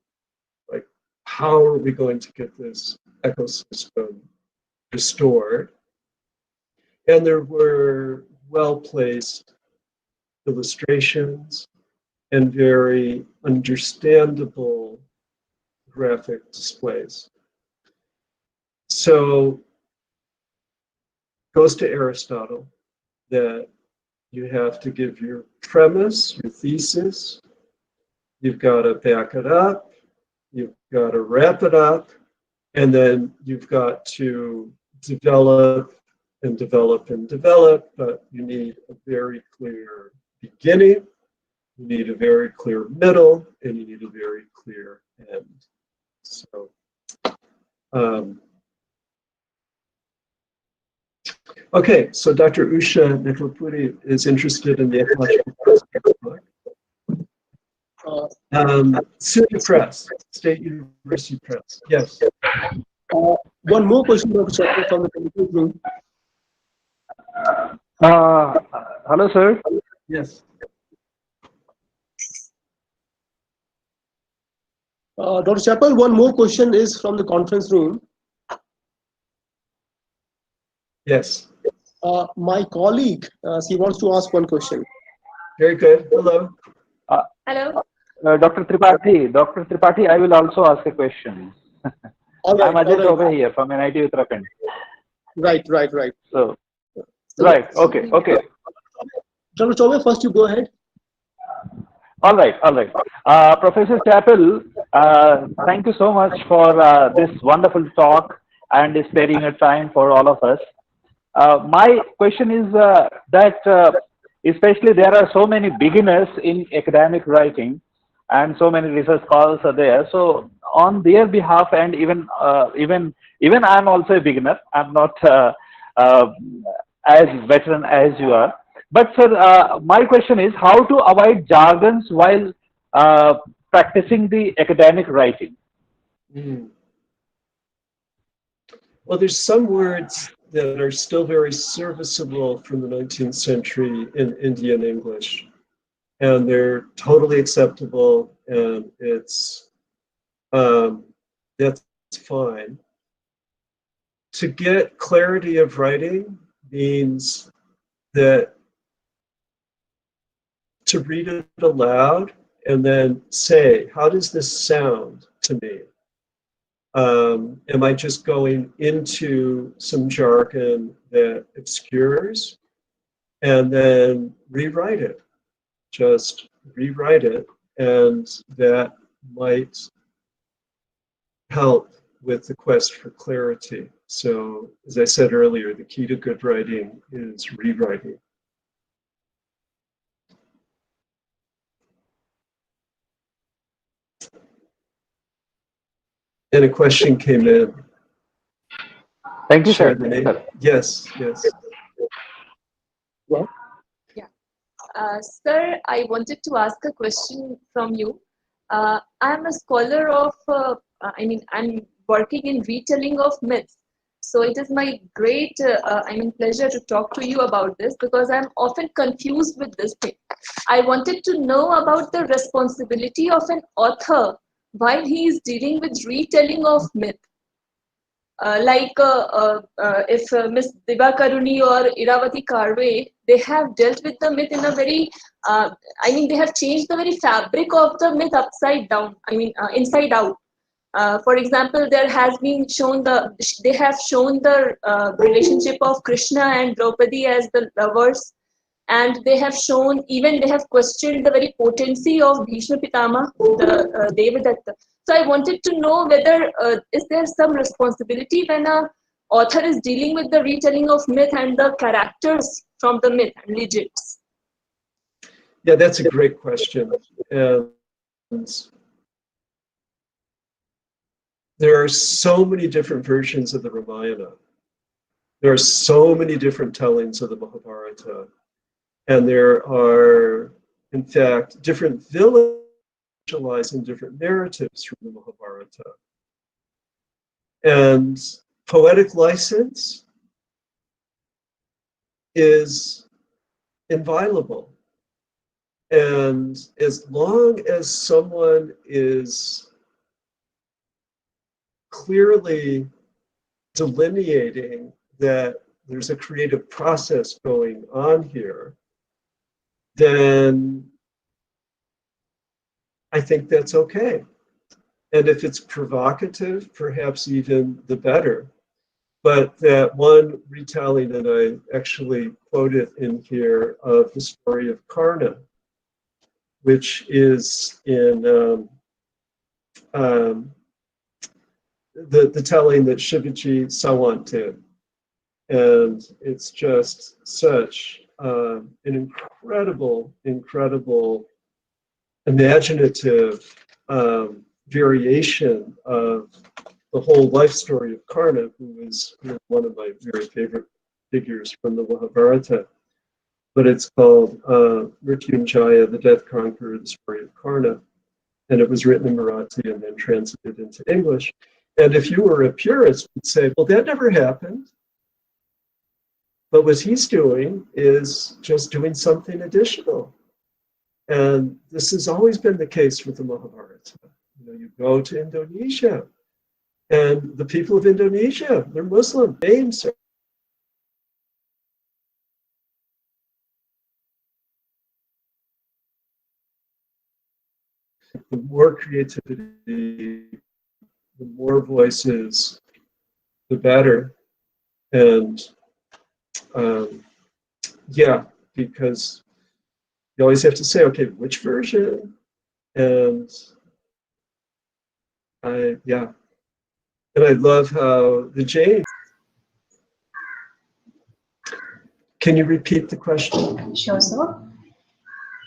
like, how are we going to get this ecosystem restored? And there were well-placed illustrations and very understandable graphic displays. So goes to Aristotle that you have to give your premise, your thesis, you've got to back it up, you've got to wrap it up, and then you've got to develop and develop and develop, but you need a very clear beginning, you need a very clear middle, and you need a very clear end. So, okay, so Dr. Usha Neklapuri is interested in the ecological prospects book. SUNY Press, State University Press. Yes. One more question, Dr. Chapter, from the conference room. Hello, sir. Yes. Dr. Chapel, one more question is from the conference room. Yes. My colleague, she wants to ask one question. Very good. Hello. Hello. Dr. Tripathi, I will also ask a question. All I'm right, all Ajay right, Chaubey here from NIT Uttarakhand. right. So, So, right, okay. Dr. Chaubey, first you go ahead. All right. Professor Chapel, thank you so much for this wonderful talk and sparing your time for all of us. My question is that especially there are so many beginners in academic writing and so many research scholars are there. So on their behalf, and even I'm also a beginner. I'm not uh, as veteran as you are. But sir, my question is how to avoid jargons while uh, practicing the academic writing. Mm. Well, there's some words that are still very serviceable from the 19th century in Indian English, and they're totally acceptable, and that's fine. To get clarity of writing means that to read it aloud and then say, how does this sound to me? Am I just going into some jargon that obscures and then rewrite it? Just rewrite it, and that might help with the quest for clarity. So, as I said earlier, the key to good writing is rewriting. And a question came in. Thank you, Share sir. the name. Yes. Well, Sir, I wanted to ask a question from you. I'm a scholar of, I'm working in retelling of myths. So it is my great, pleasure to talk to you about this because I'm often confused with this thing. I wanted to know about the responsibility of an author while he is dealing with retelling of myth. If Miss Diba Karuni or Iravati Karve, they have dealt with the myth in a very, they have changed the very fabric of the myth upside down, inside out. For example, they have shown the relationship of Krishna and Draupadi as the lovers, and they have questioned the very potency of Bhishma Pitama, the Devadatta. So I wanted to know whether is there some responsibility when a author is dealing with the retelling of myth and the characters from the myth and legends. Yeah, that's a great question. And there are so many different versions of the Ramayana. There are so many different tellings of the Mahabharata. And there are, in fact, different villages and different narratives from the Mahabharata. And poetic license is inviolable. And as long as someone is clearly delineating that there's a creative process going on here, then I think that's okay. And if it's provocative, perhaps even the better. But that one retelling, and I actually quote it in here, of the story of Karna, which is in the telling that Shivaji Sawant did. And it's just such an incredible imaginative variation of the whole life story of Karna, who is one of my very favorite figures from the Mahabharata. But it's called Mrityunjaya, the Death Conqueror, the story of Karna. And it was written in Marathi and then translated into English. And if you were a purist, you'd say, well, that never happened. But what he's doing is just doing something additional. And this has always been the case with the Mahabharata. You go to Indonesia, and the people of Indonesia, they're Muslim. Names the more creativity, the more voices, the better. And yeah, because you always have to say, okay, which version? And yeah. And I love how the Jains. Can you repeat the question? Sure, sir.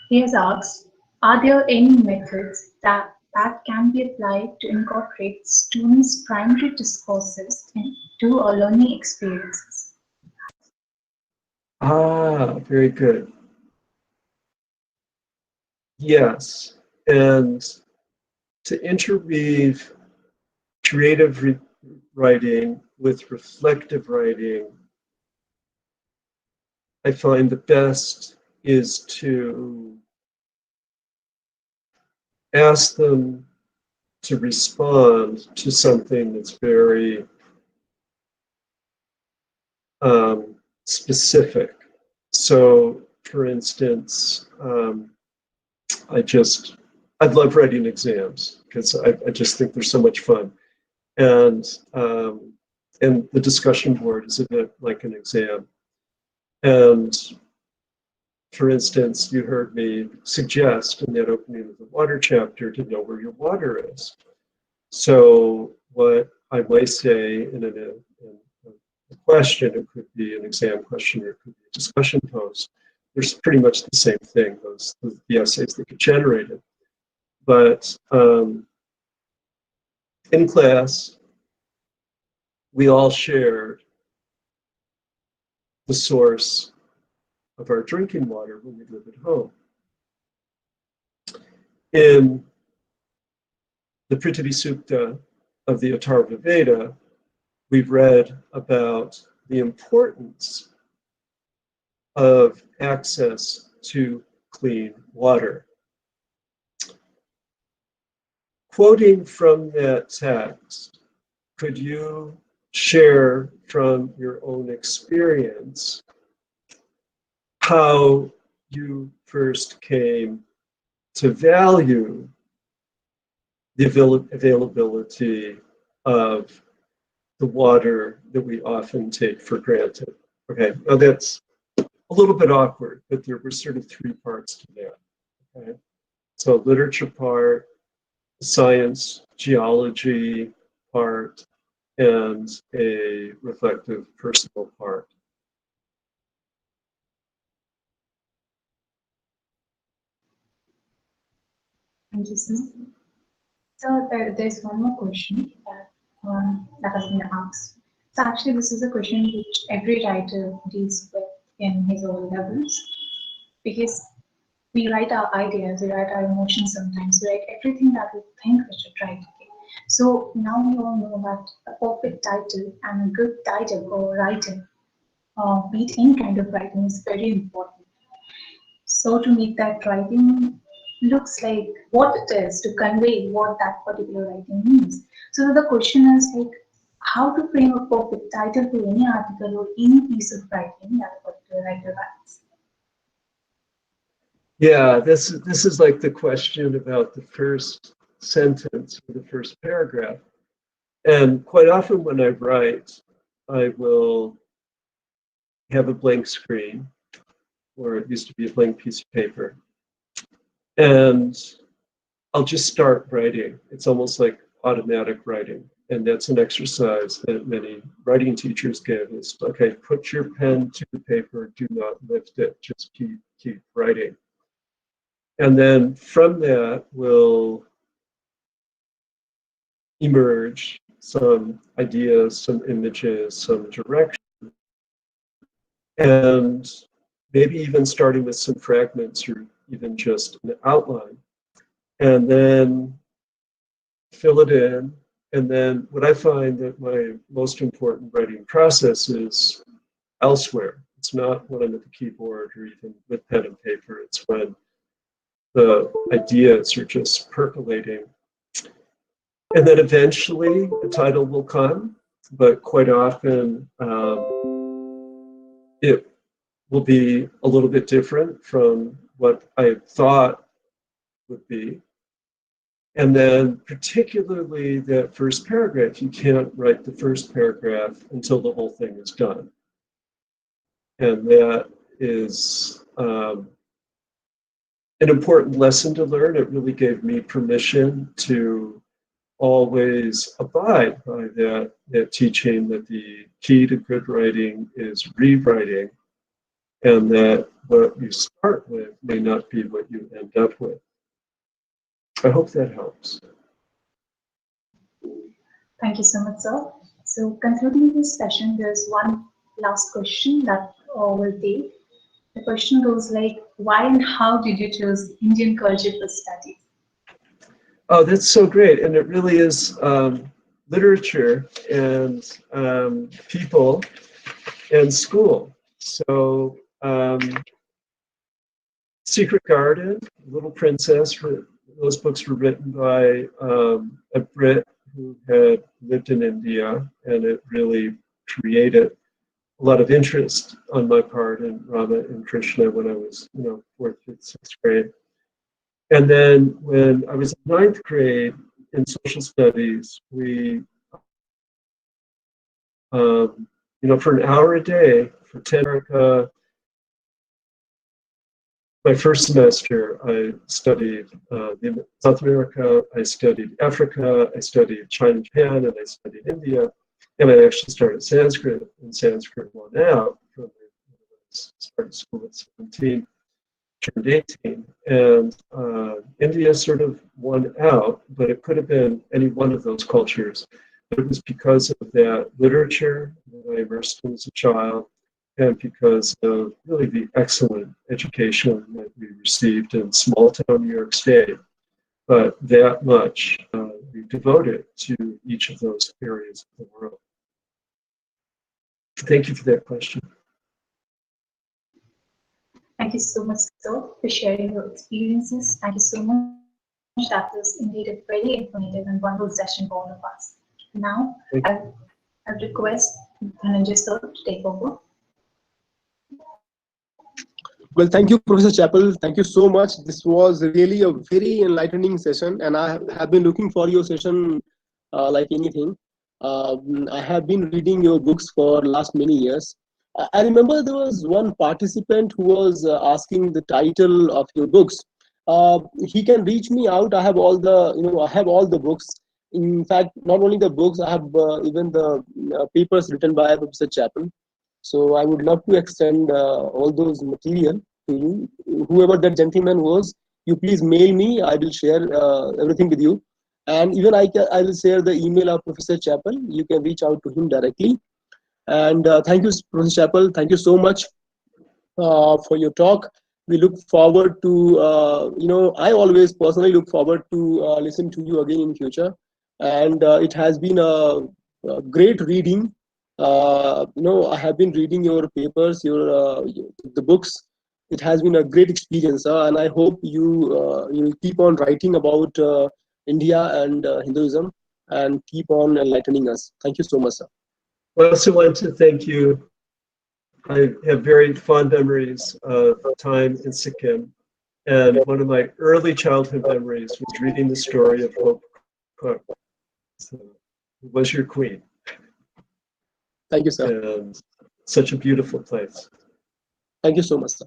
He has asked, are there any methods that can be applied to incorporate students' primary discourses into our learning experiences? Ah, very good. Yes. And to interweave creative writing with reflective writing, I find the best is to ask them to respond to something that's very specific. So, for instance, I love writing exams because I just think they're so much fun. And the discussion board is a bit like an exam. And for instance, you heard me suggest in that opening of the water chapter to know where your water is. So what I might say in a question, it could be an exam question or it could be a discussion post. There's pretty much the same thing, the essays that get generated. But in class, we all shared the source of our drinking water when we live at home. In the Prithvi Sukta of the Atharva Veda, we've read about the importance of access to clean water. Quoting from that text, could you share from your own experience how you first came to value the availability of the water that we often take for granted? Okay, now that's a little bit awkward, but there were sort of three parts to that. Okay, so literature part, science, geology part, and a reflective personal part. Thank you, sir. So there's one more question that has been asked. So actually, this is a question which every writer deals with in his own levels, because we write our ideas, we write our emotions sometimes, we write everything that we think we should write. Okay? So now we all know that a perfect title and a good title for writing, be it any kind of writing, is very important. So to make that writing looks like what it is, to convey what that particular writing means. So the question is like, how to frame a perfect title to any article or any piece of writing that a particular writer writes. Yeah, this is like the question about the first sentence or the first paragraph. And quite often when I write, I will have a blank screen, or it used to be a blank piece of paper. And I'll just start writing. It's almost like automatic writing. And that's an exercise that many writing teachers give is, okay, put your pen to the paper, do not lift it, just keep writing. And then from that will emerge some ideas, some images, some direction, and maybe even starting with some fragments or even just an outline. And then fill it in. And then what I find that my most important writing process is elsewhere. It's not when I'm at the keyboard or even with pen and paper. It's when the ideas are just percolating. And then eventually a title will come, but quite often it will be a little bit different from what I thought would be. And then particularly that first paragraph, you can't write the first paragraph until the whole thing is done. And that is an important lesson to learn. It really gave me permission to always abide by that teaching that the key to good writing is rewriting, and that what you start with may not be what you end up with. I hope that helps. Thank you so much, sir. So concluding this session, there's one last question that we'll take. The question goes like, why and how did you choose Indian culture for studies? Oh, that's so great. And it really is literature and people and school. So Secret Garden, Little Princess, those books were written by a Brit who had lived in India, and it really created a lot of interest on my part in Rama and Krishna when I was, 4th, 5th, 6th grade. And then when I was in 9th grade in social studies, we, for an hour a day for 10 America, my first semester, I studied South America, I studied Africa, I studied China, Japan, and I studied India. And I actually started Sanskrit, and Sanskrit won out from when I started school at 17, turned 18. And India sort of won out, but it could have been any one of those cultures. But it was because of that literature that I immersed in as a child, and because of really the excellent education that we received in small town New York State. But that much we devoted to each of those areas of the world. Thank you for that question. Thank you so much, sir, for sharing your experiences. Thank you so much. That was indeed a very informative and wonderful session for all of us. Now, I request Dhananjay sir to take over. Well, thank you, Professor Chapple. Thank you so much. This was really a very enlightening session, and I have been looking for your session like anything. I have been reading your books for last many years. I remember there was one participant who was asking the title of your books. He can reach me out. I have all the books. In fact, not only the books, I have even the papers written by Professor Chapple. So I would love to extend all those material to you. Whoever that gentleman was, you please mail me. I will share everything with you. And even I will share the email of Professor Chapple. You can reach out to him directly. And thank you, Professor Chapple. Thank you so much for your talk. We look forward to, I always personally look forward to listen to you again in future. And it has been a great reading. I have been reading your papers, the books. It has been a great experience, and I hope you'll keep on writing about India and Hinduism and keep on enlightening us. Thank you so much, sir. I also want to thank you. I have very fond memories of time in Sikkim, and one of my early childhood memories was reading the story of Hope Cook, who was your queen. Thank you, sir. And such a beautiful place. Thank you so much, sir.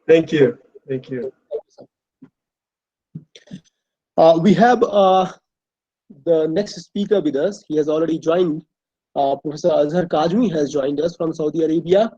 Thank you. Thank you. We have the next speaker with us. He has already joined. Professor Azhar Kazmi has joined us from Saudi Arabia.